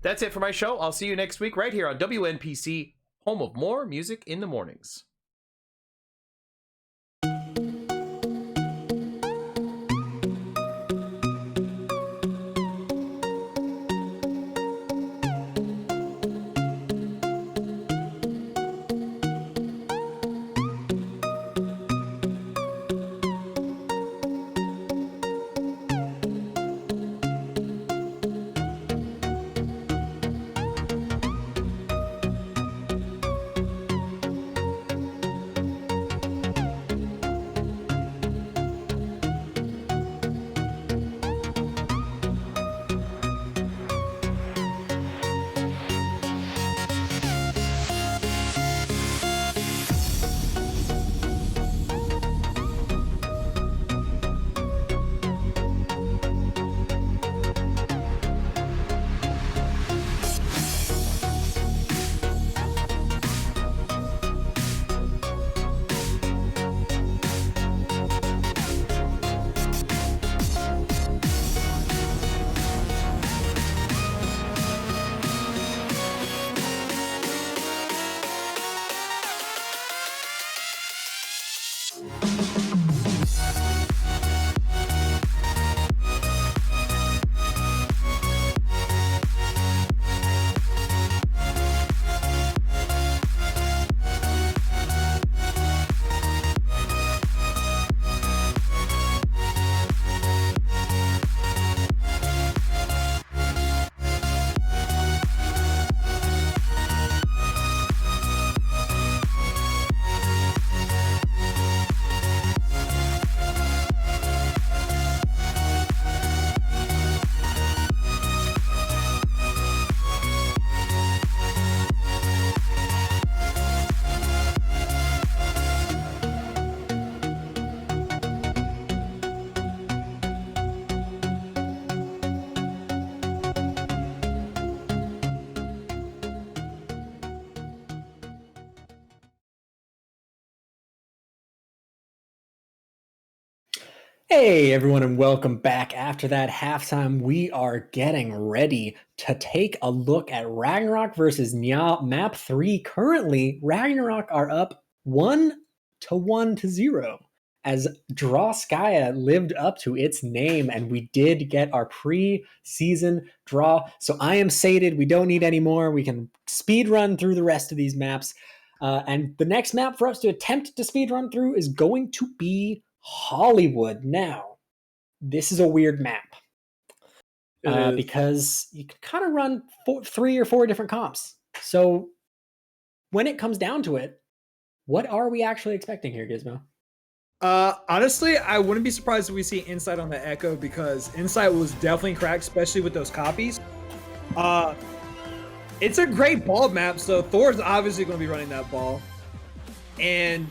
That's it for my show. I'll see you next week right here on WNPC, home of more music in the mornings. Hey everyone, and welcome back. After that halftime, we are getting ready to take a look at Ragnarok versus NYAA Map 3. Currently, Ragnarok are up 1-0 as Drawskaya lived up to its name, and we did get our pre-season draw. So I am sated. We don't need any more. We can speed run through the rest of these maps. And the next map for us to attempt to speed run through is going to be Hollywood. Now, this is a weird map because you can kind of run 3 or 4 different comps. So when it comes down to it, what are we actually expecting here, Gizmo? Honestly, I wouldn't be surprised if we see Insight on the Echo because Insight was definitely cracked, especially with those copies. It's a great ball map, so Thor's obviously going to be running that ball. And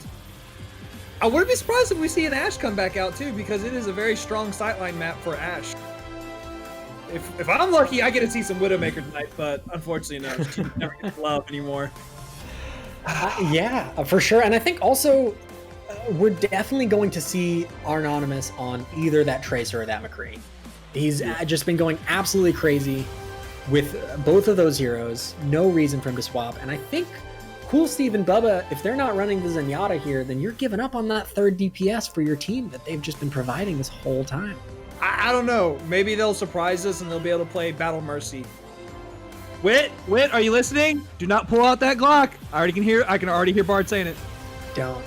I wouldn't be surprised if we see an Ashe come back out too, because it is a very strong sightline map for Ashe. If I'm lucky, I get to see some Widowmaker tonight, but unfortunately, no, she never gets love anymore. Yeah, for sure. And I think also we're definitely going to see Anonymous on either that Tracer or that McCree. He's just been going absolutely crazy with both of those heroes. No reason for him to swap. And I think Cool Steve and Bubba, if they're not running the Zenyatta here, then you're giving up on that third DPS for your team that they've just been providing this whole time. I don't know. Maybe they'll surprise us and they'll be able to play Battle Mercy. Wit, are you listening? Do not pull out that Glock. I can already hear Bard saying it. Don't.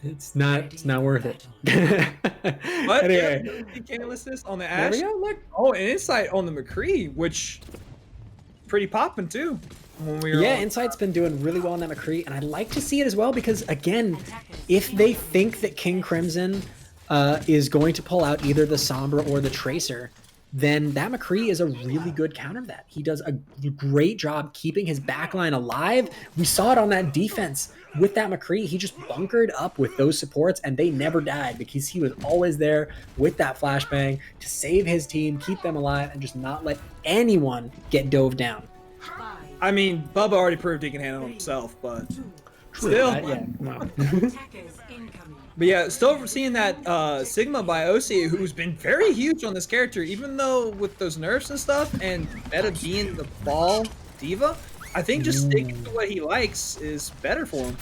It's not worth it. But Anyway. Canlessness on the There Ash. we go, look. Oh, and Insight on the McCree, which pretty popping too. When we were Yeah, on. Insight's been doing really well on that McCree, and I'd like to see it as well because, again, if they think that King Crimson is going to pull out either the Sombra or the Tracer, then that McCree is a really good counter to that. He does a great job keeping his backline alive. We saw it on that defense with that McCree. He just bunkered up with those supports, and they never died because he was always there with that flashbang to save his team, keep them alive, and just not let anyone get dove down. I mean, Bubba already proved he can handle himself, but still. Yeah, wow. But yeah, still seeing that Sigma by OC, who's been very huge on this character, even though with those nerfs and stuff, and meta being the ball diva, I think just sticking to what he likes is better for him.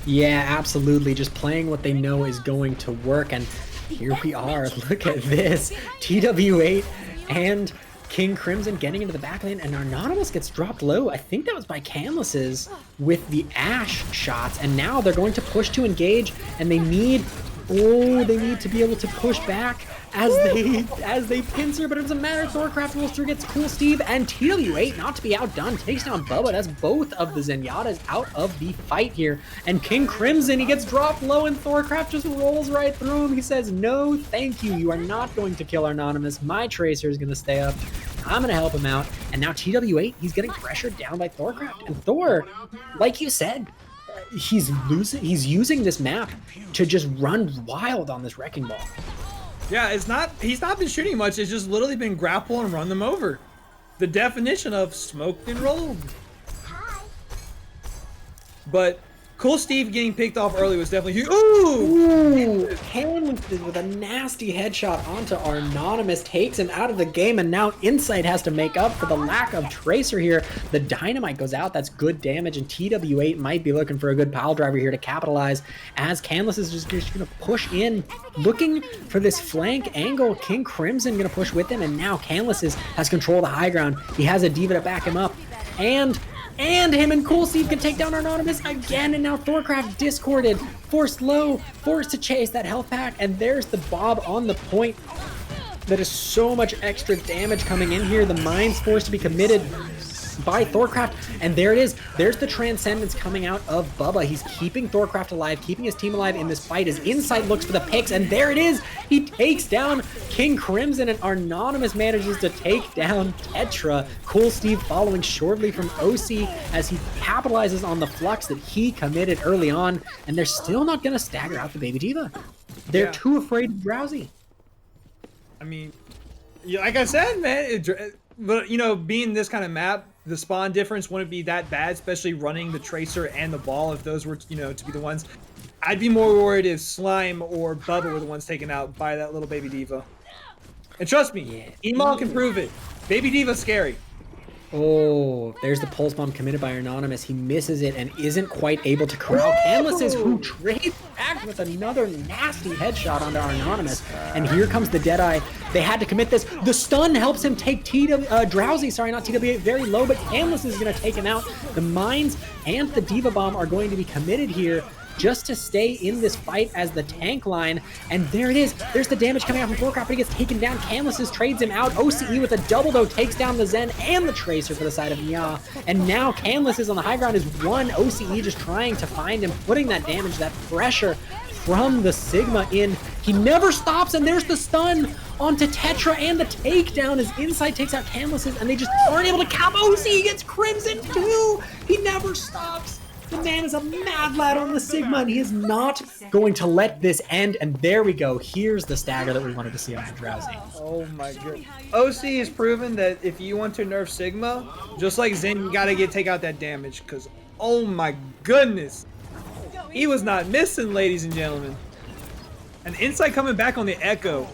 Yeah, absolutely. Just playing what they know is going to work. And here we are. Look at this. TW8 and King Crimson getting into the backlane, and Anonymous gets dropped low. I think that was by Canlesses with the Ash shots. And now they're going to push to engage, and they need to be able to push back as they pincer, but it doesn't matter. Thorcraft rolls through, gets Cool Steve, and TW8, not to be outdone, takes down Bubba. That's both of the Zenyatas out of the fight here. And King Crimson, he gets dropped low, and Thorcraft just rolls right through him. He says, no, thank you. You are not going to kill Anonymous. My Tracer is going to stay up. I'm going to help him out. And now TW8, he's getting pressured down by Thorcraft. And Thor, like you said, he's using this map to just run wild on this Wrecking Ball. Yeah, he's not been shooting much. It's just literally been grapple and run them over. The definition of smoked and rolled. But Cool Steve getting picked off early was definitely huge. Ooh! Canlesses with a nasty headshot onto Anonymous, takes him out of the game, and now Insight has to make up for the lack of Tracer here. The Dynamite goes out, that's good damage, and TW8 might be looking for a good pile driver here to capitalize as Canless is just going to push in, looking for this flank angle. King Crimson going to push with him, and now Canless has control of the high ground. He has a Diva to back him up, and him and Cool Steve can take down Anonymous again, and now Thorcraft discorded, forced low, forced to chase that health pack, and there's the Bob on the point. That is so much extra damage coming in here. The mine's forced to be committed by Thorcraft, and there it is. There's the Transcendence coming out of Bubba. He's keeping Thorcraft alive, keeping his team alive in this fight as Insight looks for the picks, and there it is. He takes down King Crimson, and Anonymous manages to take down Tetra. Cool Steve following shortly from OC as he capitalizes on the flux that he committed early on, and they're still not going to stagger out the Baby Diva. They're too afraid of Drowsy. I mean, yeah, like I said, man, but you know, being this kind of map, the spawn difference wouldn't be that bad, especially running the Tracer and the ball. If those were, you know, to be the ones, I'd be more worried if Slime or Bubba were the ones taken out by that little Baby Diva. And trust me, Email can prove it. Baby Diva's scary. Oh, there's the pulse bomb committed by Anonymous. He misses it and isn't quite able to corral Canlesses, who trades back with another nasty headshot onto Anonymous. And here comes the Deadeye. They had to commit this. The stun helps him take Drowsy, sorry, not TW8, very low, but Canless is going to take him out. The mines and the Diva Bomb are going to be committed here just to stay in this fight as the tank line. And there it is. There's the damage coming out from Thorcraft, but he gets taken down. Canlesses trades him out. OCE with a double, though, takes down the Zen and the Tracer for the side of NYAA. And now Canlesses on the high ground is one. OCE just trying to find him, putting that damage, that pressure from the Sigma in. He never stops, and there's the stun onto Tetra and the takedown as Insight takes out Canlesses, and they just aren't able to cap. OCE gets Crimson too. He never stops. The man is a mad lad on the Sigma, and he is not going to let this end. And there we go. Here's the stagger that we wanted to see on the Drowsy. Oh my god. OC has proven that if you want to nerf Sigma, just like Zen, you gotta take out that damage, because Oh my goodness. He was not missing, ladies and gentlemen. An insight coming back on the Echo.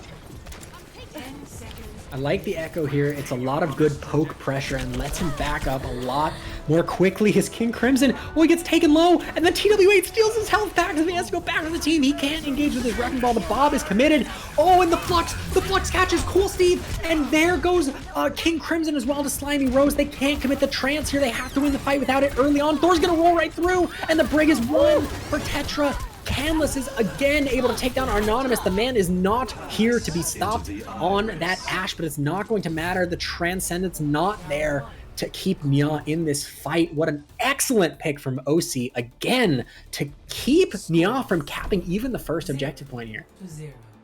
I like the Echo here. It's a lot of good poke pressure and lets him back up a lot more quickly. His King Crimson, he gets taken low, and then TW8 steals his health back, and he has to go back to the team. He can't engage with his Wrecking Ball. The Bob is committed. Oh, and the Flux catches Cool Steve, and there goes King Crimson as well to Slimy Rose. They can't commit the trance here. They have to win the fight without it early on. Thor's gonna roll right through, and the Brig is won for Tetra. Canlis is again able to take down Anonymous. The man is not here to be stopped on that Ashe, but it's not going to matter. The Transcendence not there to keep NYAA in this fight. What an excellent pick from OC again to keep NYAA from capping even the first objective point here.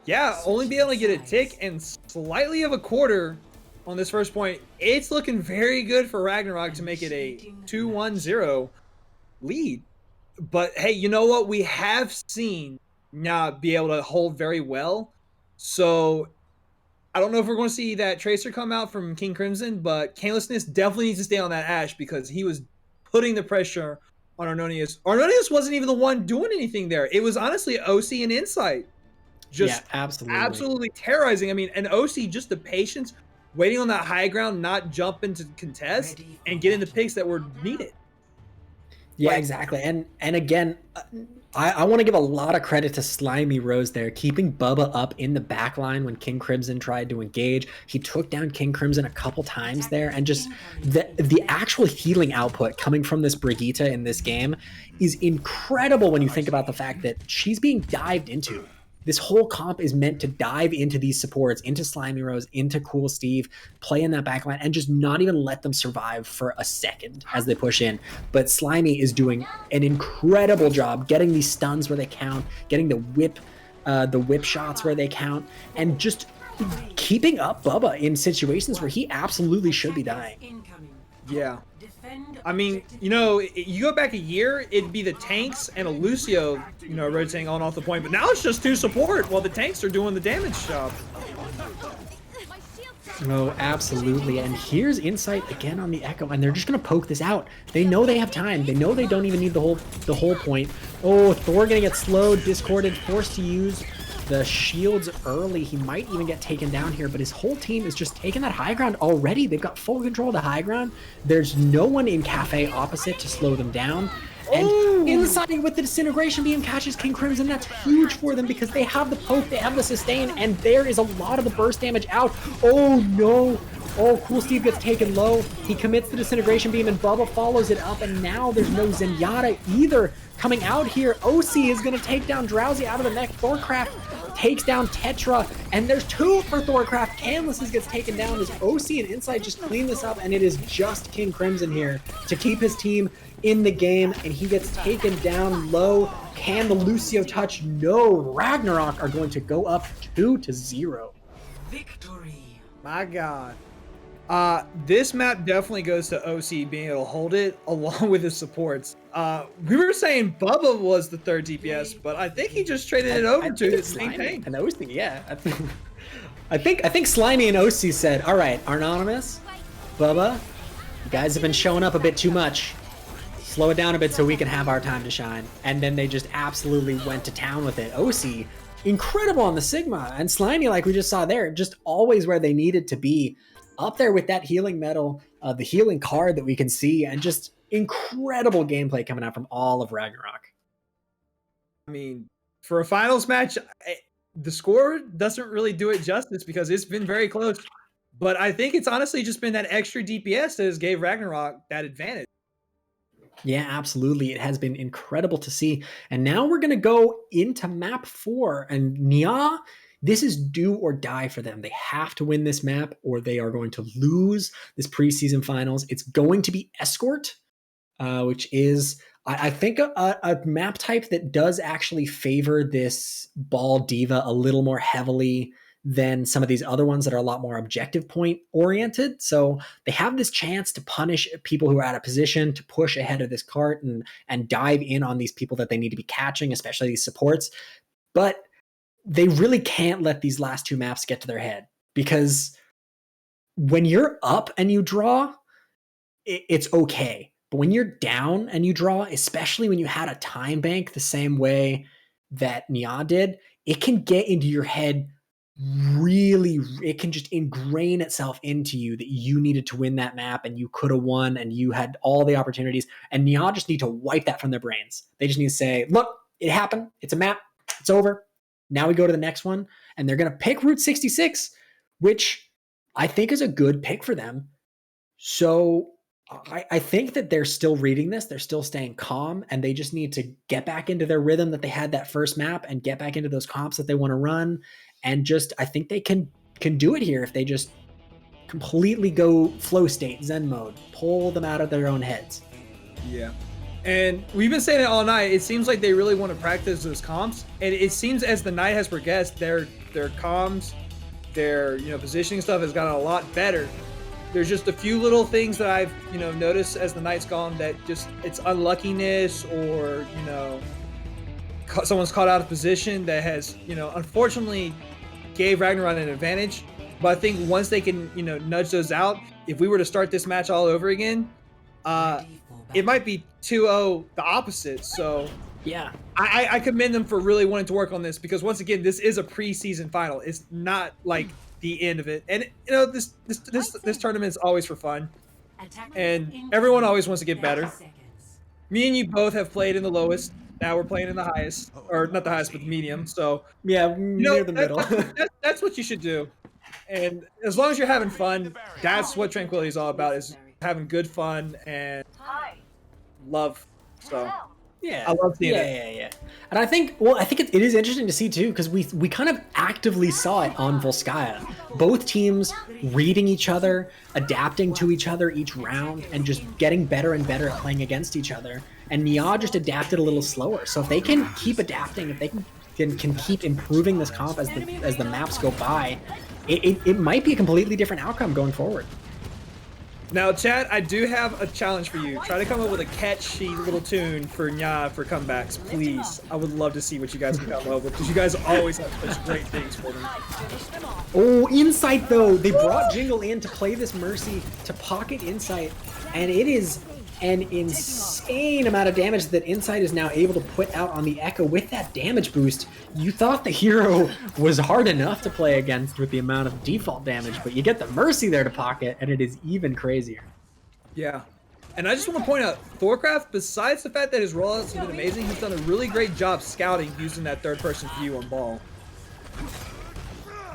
Yeah, only be able to get a tick and slightly of a quarter on this first point. It's looking very good for Ragnarok to make it a 2-1-0 lead. But hey, you know what? We have seen NYAA be able to hold very well. So I don't know if we're going to see that Tracer come out from King Crimson, but Canlessness definitely needs to stay on that Ashe because he was putting the pressure on Arnonius. Arnonius wasn't even the one doing anything there. It was honestly OC and Insight. Just absolutely terrorizing. I mean, and OC, just the patience, waiting on that high ground, not jumping to contest, and getting the picks that were needed. Yeah, exactly. And again, I want to give a lot of credit to Slimy Rose there, keeping Bubba up in the back line when King Crimson tried to engage. He took down King Crimson a couple times there, and just the actual healing output coming from this Brigitte in this game is incredible when you think about the fact that she's being dived into. This whole comp is meant to dive into these supports, into Slimy Rose, into Cool Steve, play in that backline, and just not even let them survive for a second as they push in. But Slimy is doing an incredible job getting these stuns where they count, getting the whip shots where they count, and just keeping up Bubba in situations where he absolutely should be dying. Yeah. I mean, you know, you go back a year, it'd be the tanks and a Lucio, you know, rotating on and off the point, but now it's just 2 support while the tanks are doing the damage job. Oh, absolutely. And here's Insight again on the Echo, and they're just going to poke this out. They know they have time. They know they don't even need the whole point. Oh, Thor going to get slowed, discorded, forced to use the shields early. He might even get taken down here, but his whole team is just taking that high ground already. They've got full control of the high ground. There's no one in Cafe opposite to slow them down. And Insight with the Disintegration Beam catches King Crimson. That's huge for them because they have the poke, they have the sustain, and there is a lot of the burst damage out. Oh no. Oh, Cool Steve gets taken low. He commits the Disintegration Beam, and Bubba follows it up, and now there's no Zenyatta either coming out here. OC is going to take down Drowsy out of the neck. Thorcraft takes down Tetra, and there's 2 for Thorcraft. Canlis gets taken down as OC and Insight just clean this up, and it is just King Crimson here to keep his team in the game, and he gets taken down low. Can the Lucio touch? No. Ragnarok are going to go up 2-0. Victory. My God. This map definitely goes to OC being able to hold it along with his supports. We were saying Bubba was the 3rd DPS, but I think he just traded it over to his same thing. And OC, yeah. I think Slimy and OC said, all right, Anonymous, Bubba, you guys have been showing up a bit too much. Slow it down a bit so we can have our time to shine. And then they just absolutely went to town with it. OC, incredible on the Sigma. And Slimy, like we just saw there, just always where they needed to be. Up there with that healing medal, the healing card that we can see, and just incredible gameplay coming out from all of Ragnarok. I mean, for a finals match, the score doesn't really do it justice because it's been very close. But I think it's honestly just been that extra DPS that has gave Ragnarok that advantage. Yeah, absolutely. It has been incredible to see. And now we're going to go into map 4, and NYAA, this is do or die for them. They have to win this map or they are going to lose this preseason finals. It's going to be Escort, which is, I think, a map type that does actually favor this Ball Diva a little more heavily than some of these other ones that are a lot more objective point oriented. So they have this chance to punish people who are out of position, to push ahead of this cart and dive in on these people that they need to be catching, especially these supports. But they really can't let these last 2 maps get to their head, because when you're up and you draw, it's okay. But when you're down and you draw, especially when you had a time bank the same way that NYAA did, it can get into your head really, it can just ingrain itself into you that you needed to win that map and you could have won and you had all the opportunities. And NYAA just need to wipe that from their brains. They just need to say, look, it happened. It's a map. It's over. Now we go to the next one. And they're going to pick Route 66, which I think is a good pick for them. So I think that they're still reading this. They're still staying calm, and they just need to get back into their rhythm that they had that first map and get back into those comps that they want to run. And just, I think they can do it here if they just completely go flow state, Zen mode, pull them out of their own heads. Yeah. And we've been saying it all night. It seems like they really want to practice those comps. And it seems as the night has progressed, their comms, their positioning stuff has gotten a lot better. There's just a few little things that I've noticed as the night's gone that just it's unluckiness or someone's caught out of position that has unfortunately gave Ragnarok an advantage. But I think once they can nudge those out, if we were to start this match all over again, it might be 2-0 the opposite. So yeah, I commend them for really wanting to work on this, because once again, this is a preseason final. It's not like the end of it. And this tournament is always for fun, and everyone always wants to get better. Me and you both have played in the lowest. Now we're playing in the highest, or not the highest, but the medium. So yeah, near the middle. That's what you should do. And as long as you're having fun, that's what Tranquility is all about, is having good fun and love. So yeah, I love seeing it. Yeah. And I think it is interesting to see too, because we kind of actively saw it on Volskaya. Both teams reading each other, adapting to each other each round, and just getting better and better at playing against each other. And NYAA just adapted a little slower. So if they can keep adapting, if they can keep improving this comp as the maps go by, it might be a completely different outcome going forward. Now, Chad, I do have a challenge for you. Try to come up with a catchy little tune for NYAA for comebacks, please. I would love to see what you guys can come up with, because you guys always have such great things for them. Oh, Insight though. They brought Jingle in to play this Mercy to pocket Insight, and it is an insane amount of damage that Insight is now able to put out on the Echo with that damage boost. You thought the hero was hard enough to play against with the amount of default damage, but you get the Mercy there to pocket, and it is even crazier. Yeah. And I just want to point out, Thorcraft, besides the fact that his rollouts have been amazing, he's done a really great job scouting using that third-person view on ball.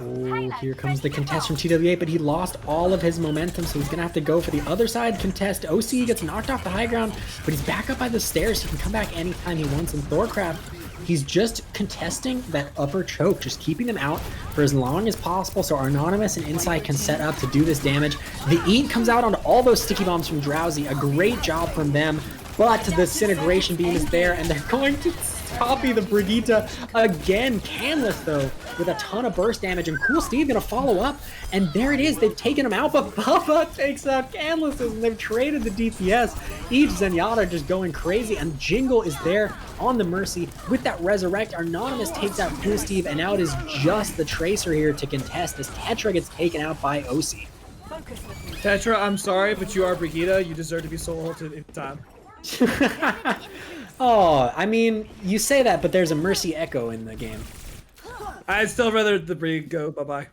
Oh, here comes the contest from TWA, but he lost all of his momentum, so he's going to have to go for the other side contest. OC gets knocked off the high ground, but he's back up by the stairs. He can come back anytime he wants. And Thorcraft, he's just contesting that upper choke, just keeping them out for as long as possible so Anonymous and Insight can set up to do this damage. The Eat comes out onto all those sticky bombs from Drowsy. A great job from them, but the Disintegration Beam is there, and they're going to copy the Brigitte again. Canless, though, with a ton of burst damage, and Cool Steve gonna follow up, and there it is. They've taken him out, but Bubba takes out Canless, and they've traded the DPS. Each Zenyatta just going crazy, and Jingle is there on the Mercy with that Resurrect. Anonymous takes out Cool Steve, and now it is just the Tracer here to contest as Tetra gets taken out by OC. Tetra, I'm sorry, but you are Brigitte. You deserve to be soul ulted in time. Oh, I mean, you say that, but there's a Mercy Echo in the game. I'd still rather the Brig go. Bye-bye.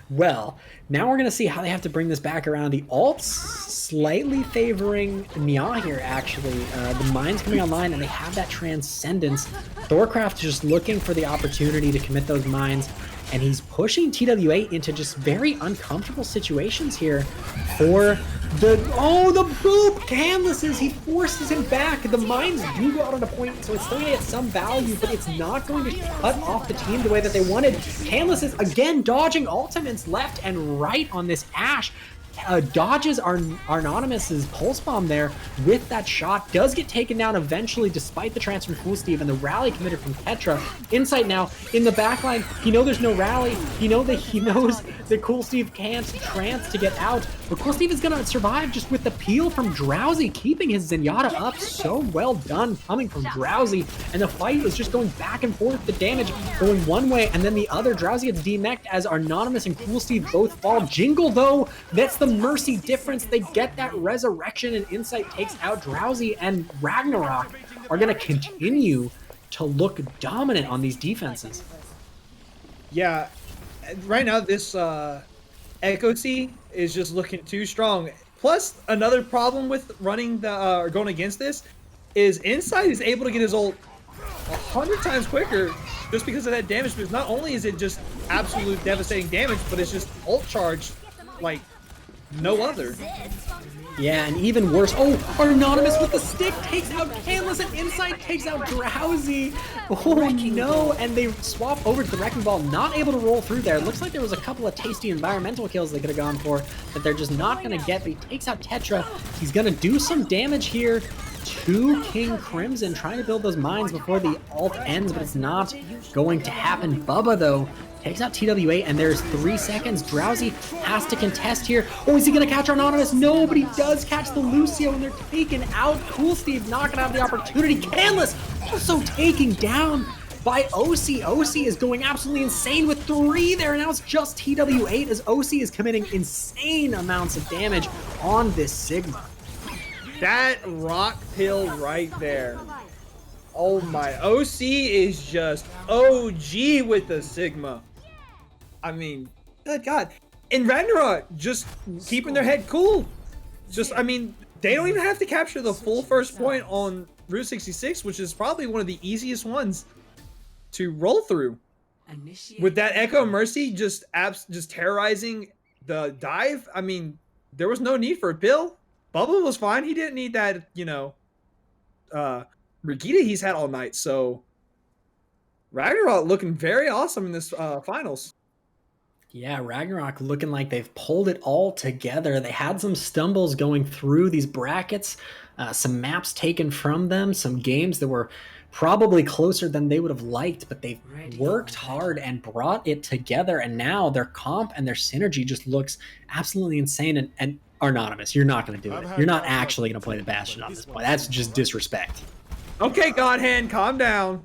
Well, now we're going to see how they have to bring this back around. The ults slightly favoring NYAA here, actually. The mine's coming online, and they have that Transcendence. Thorcraft just looking for the opportunity to commit those mines, and he's pushing TWA into just very uncomfortable situations here for the boop canvases. He forces him back. The mines do go out on a point, so it's still gonna get some value, but it's not going to cut off the team the way that they wanted. Canvas is again dodging ultimates left and right on this Ashe. Dodges our Anonymous's pulse bomb there with that shot, does get taken down eventually despite the transfer from Cool Steve and the rally committed from Tetra. Insight now in the backline. He knows there's no rally. He knows that Cool Steve can't trance to get out, but Cool Steve is gonna survive just with the peel from Drowsy, keeping his Zenyatta up. So well done coming from Drowsy, and the fight is just going back and forth. The damage going one way and then the other. Drowsy gets demeched as Anonymous and Cool Steve both fall. Jingle though, that's the the Mercy difference. They get that resurrection, and Insight takes out Drowsy, and Ragnarok are going to continue to look dominant on these defenses. Yeah, right now this Echo C is just looking too strong. Plus, another problem with running the or going against this is Insight is able to get his ult 100 times quicker just because of that damage. Because not only is it just absolute devastating damage, but it's just ult charge like no other. Yeah, and even worse. Oh, Anonymous with the stick takes out Canlis, and Insight takes out Drowsy. Oh no, and they swap over to the Wrecking Ball, not able to roll through there. Looks like there was a couple of tasty environmental kills they could have gone for that they're just not going to get, but he takes out Tetra. He's going to do some damage here to King Crimson, trying to build those mines before the ult ends, but it's not going to happen. Bubba, though, takes out TWA, and there's 3 seconds. Drowsy has to contest here. Oh, is he going to catch Anonymous? No, but he does catch the Lucio, and they're taken out. Cool Steve knocking out the opportunity. Canlis also taking down by OC. OC is going absolutely insane with 3 there. Now it's just TW8 as OC is committing insane amounts of damage on this Sigma. That rock pill right there. Oh my, OC is just OG with the Sigma. I mean, good God. And Ragnarok just keeping their head cool. Just, I mean, they don't even have to capture the full first point on Route 66, which is probably one of the easiest ones to roll through. With that Echo Mercy just terrorizing the dive, I mean, there was no need for a pill. Bubba was fine. He didn't need that, you know, Regita he's had all night. So Ragnarok looking very awesome in this finals. Yeah, Ragnarok looking like they've pulled it all together. They had some stumbles going through these brackets, some maps taken from them, some games that were probably closer than they would have liked, but they've worked hard and brought it together, and now their comp and their synergy just looks absolutely insane. And Anonymous, you're not going to do it. You're not actually going to play the Bastion on this point. That's just disrespect. Okay, Godhand, calm down.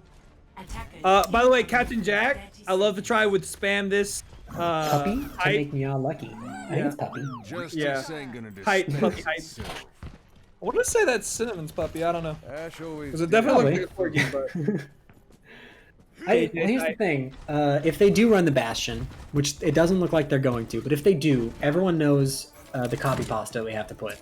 By the way, Captain Jack, I love to try with spam this. Puppy to make me all lucky. I think it's puppy. Hype, puppy hype. I want to say that's Cinnamon's puppy. I don't know. Because it definitely looks like a corgi, but. Well, here's the thing. If they do run the Bastion, which it doesn't look like they're going to, but if they do, everyone knows the copy pasta we have to put.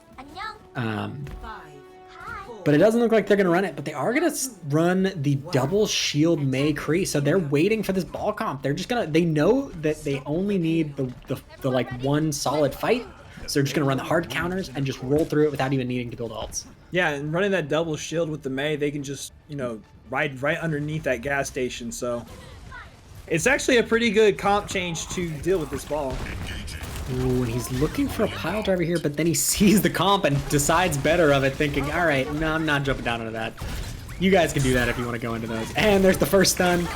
But it doesn't look like they're going to run it, but they are going to run the double shield Mei Cree. So they're waiting for this ball comp. They're just going to, they know that they only need the like one solid fight. So they're just going to run the hard counters and just roll through it without even needing to build ults. Yeah, and running that double shield with the Mei, they can just, you know, ride right underneath that gas station. So it's actually a pretty good comp change to deal with this ball. Ooh, and he's looking for a pile driver here, but then he sees the comp and decides better of it, thinking, all right, no, I'm not jumping down into that. You guys can do that if you want to go into those. And there's the first stun.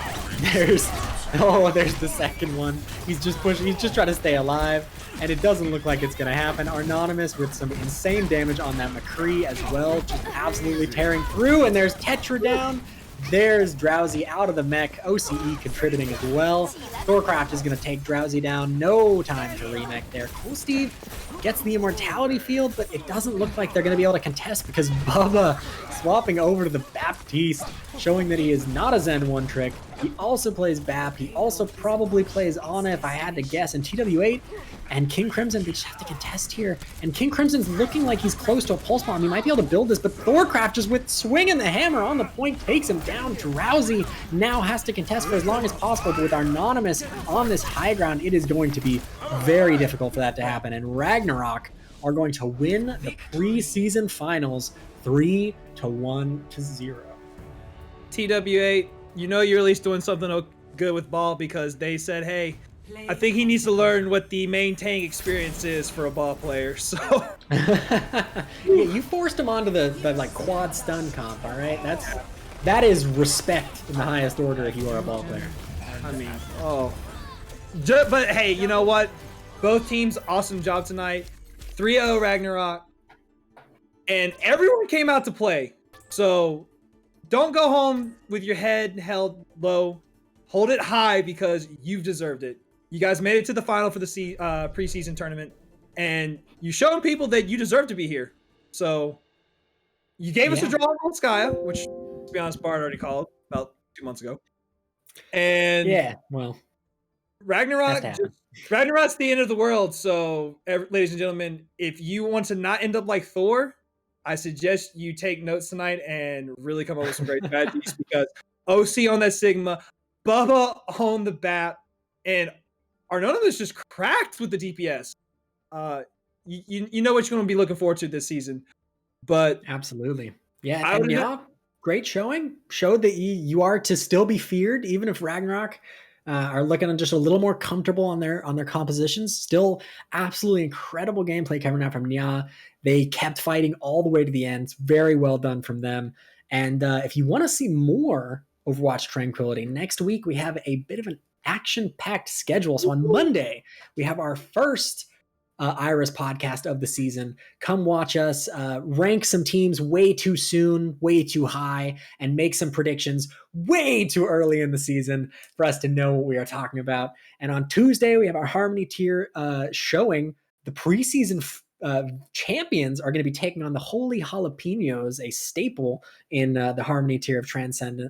There's the second one. He's just pushing, he's just trying to stay alive, and it doesn't look like it's going to happen. Anonymous with some insane damage on that McCree as well, just absolutely tearing through, and there's Tetra down. There's Drowsy out of the mech, OCE contributing as well. Thorcraft is going to take Drowsy down. No time to remech there. Cool Steve gets the immortality field, but it doesn't look like they're going to be able to contest because Bubba swapping over to the Baptiste, showing that he is not a Zen one trick. He also plays Bap. He also probably plays Ana if I had to guess. And TW8 and King Crimson, they just have to contest here. And King Crimson's looking like he's close to a pulse bomb. He might be able to build this, but Thorcraft just with swinging the hammer on the point takes him down. Drowsy now has to contest for as long as possible, but with Anonymous on this high ground, it is going to be very difficult for that to happen. And Ragnarok are going to win the preseason finals 3-1-0. TW8, you know you're at least doing something good with ball because they said, hey, I think he needs to learn what the main tank experience is for a ball player. So yeah, you forced him onto the like quad stun comp, all right? That is respect in the highest order if you are a ball player. I mean, but hey, you know what? Both teams, awesome job tonight. 3-0 Ragnarok. And everyone came out to play. So don't go home with your head held low. Hold it high because you've deserved it. You guys made it to the final for the preseason tournament. and you showing people that you deserve to be here. So you gave us a draw on Skya, which, to be honest, Bard already called about 2 months ago. And Yeah, well, Ragnarok, has to happen. Ragnarok's the end of the world. So, ladies and gentlemen, if you want to not end up like Thor, I suggest you take notes tonight and really come up with some great strategies because OC on that Sigma, Bubba on the bat, and Arnonymous just cracked with the DPS. You know what you're going to be looking forward to this season. But Absolutely. Yeah, I and would yeah, great showing. Showed that you are to still be feared, even if Ragnarok are looking just a little more comfortable on their compositions. Still, absolutely incredible gameplay coming out from NYAA. They kept fighting all the way to the end. Very well done from them. And if you want to see more Overwatch Tranquility, next week we have a bit of an action-packed schedule. So on Monday, we have our first Iris podcast of the season. Come watch us rank some teams way too soon, way too high, and make some predictions way too early in the season for us to know what we are talking about. And on Tuesday, we have our Harmony tier showing the preseason champions are going to be taking on the Holy Jalapenos, a staple in the Harmony tier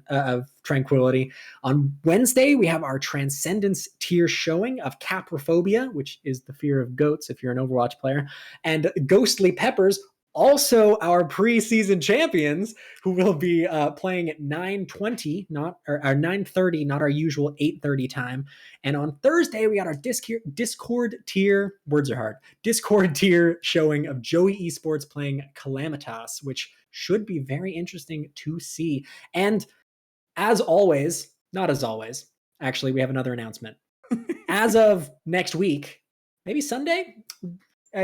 of Tranquility. On Wednesday, we have our Transcendence tier showing of Caprophobia, which is the fear of goats if you're an Overwatch player, and Ghostly Peppers, also our preseason champions, who will be playing at 9:20, not or 9:30, not our usual 8:30 time. And on Thursday, we got our Discord tier. Words are hard. Discord tier showing of Joey Esports playing Calamitas, which should be very interesting to see. And as always, not as always, actually, we have another announcement. As of next week, maybe Sunday,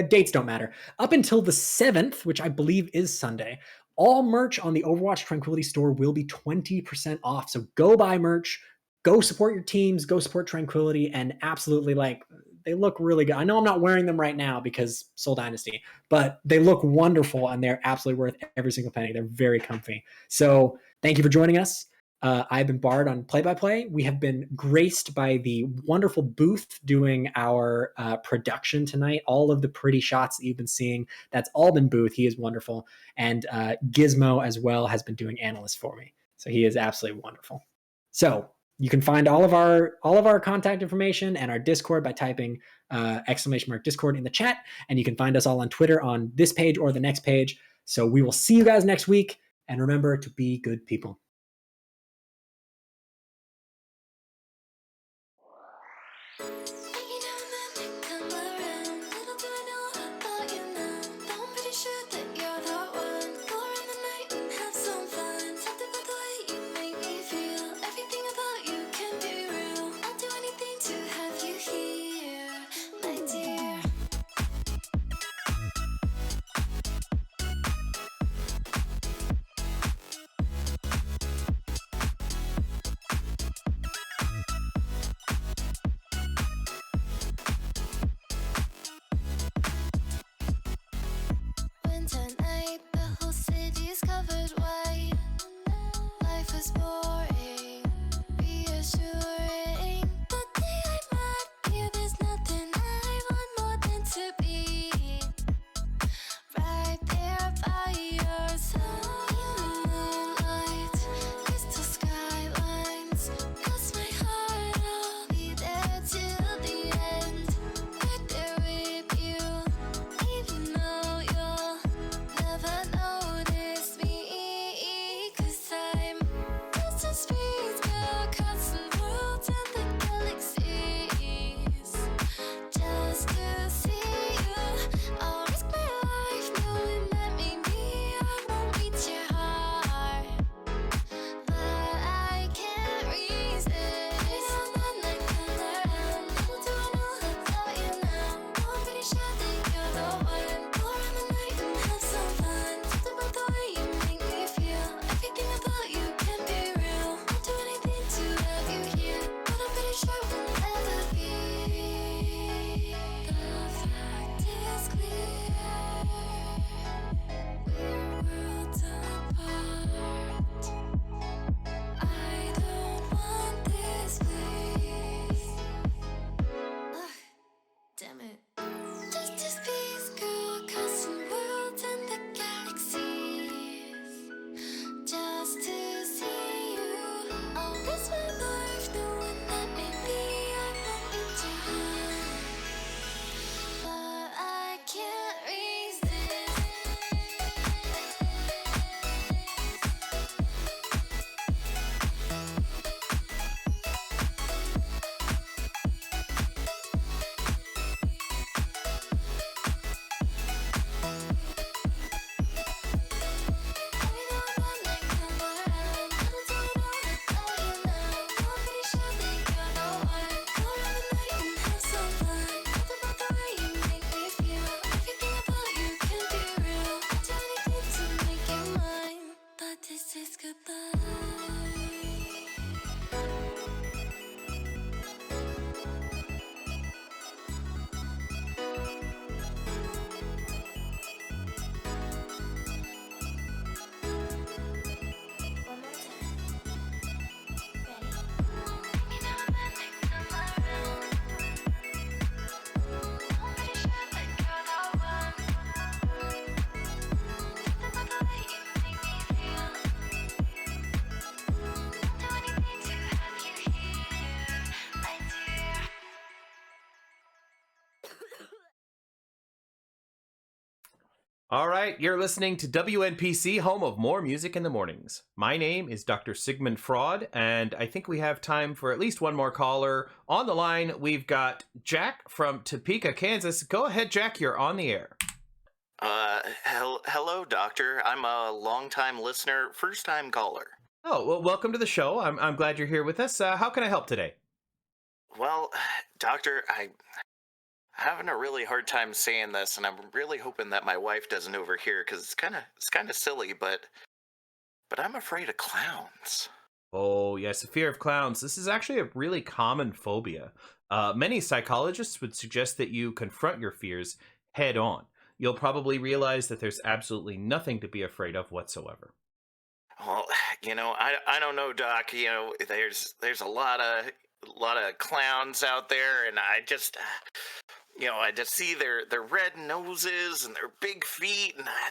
dates don't matter. Up until the 7th, which I believe is Sunday, all merch on the Overwatch Tranquility store will be 20% off. So go buy merch, go support your teams, go support Tranquility, and absolutely, like, they look really good. I know I'm not wearing them right now because Soul Dynasty, but they look wonderful and they're absolutely worth every single penny. They're very comfy. So thank you for joining us. I've been Bard on Play-by-Play. We have been graced by the wonderful Booth doing our production tonight. All of the pretty shots that you've been seeing, that's all been Booth. He is wonderful. And Gizmo as well has been doing analyst for me. So he is absolutely wonderful. So you can find all of our contact information and our Discord by typing !Discord in the chat. And you can find us all on Twitter on this page or the next page. So we will see you guys next week. And remember to be good people. All right, you're listening to WNPC, home of more music in the mornings. My name is Dr. Sigmund Fraud, and I think we have time for at least one more caller. On the line, we've got Jack from Topeka, Kansas. Go ahead, Jack, you're on the air. Hello, doctor. I'm a longtime listener, first-time caller. Oh, well, welcome to the show. I'm glad you're here with us. How can I help today? Well, doctor, I'm having a really hard time saying this, and I'm really hoping that my wife doesn't overhear because it's kind of silly, but I'm afraid of clowns. Oh, yes, a fear of clowns. This is actually a really common phobia. Many psychologists would suggest that you confront your fears head on. You'll probably realize that there's absolutely nothing to be afraid of whatsoever. Well, I don't know, doc. There's a lot of clowns out there, and I just see their red noses and their big feet, and I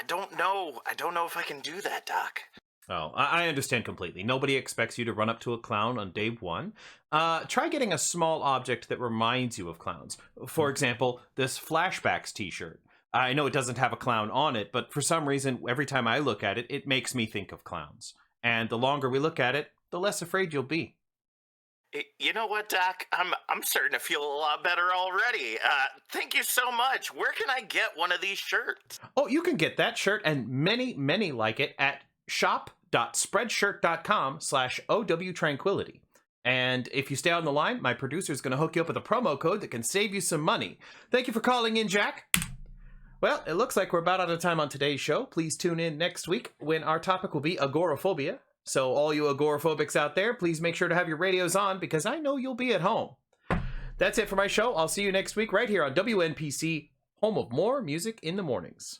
don't know. I don't know if I can do that, doc. Oh, I understand completely. Nobody expects you to run up to a clown on day one. Try getting a small object that reminds you of clowns. For example, this Flashbacks t-shirt. I know it doesn't have a clown on it, but for some reason, every time I look at it, it makes me think of clowns. And the longer we look at it, the less afraid you'll be. You know what, doc? I'm starting to feel a lot better already. Thank you so much. Where can I get one of these shirts? Oh, you can get that shirt and many, many like it at shop.spreadshirt.com/OW Tranquility. And if you stay on the line, my producer is going to hook you up with a promo code that can save you some money. Thank you for calling in, Jack. Well, it looks like we're about out of time on today's show. Please tune in next week when our topic will be agoraphobia. So all you agoraphobics out there, please make sure to have your radios on because I know you'll be at home. That's it for my show. I'll see you next week right here on WNPC, home of more music in the mornings.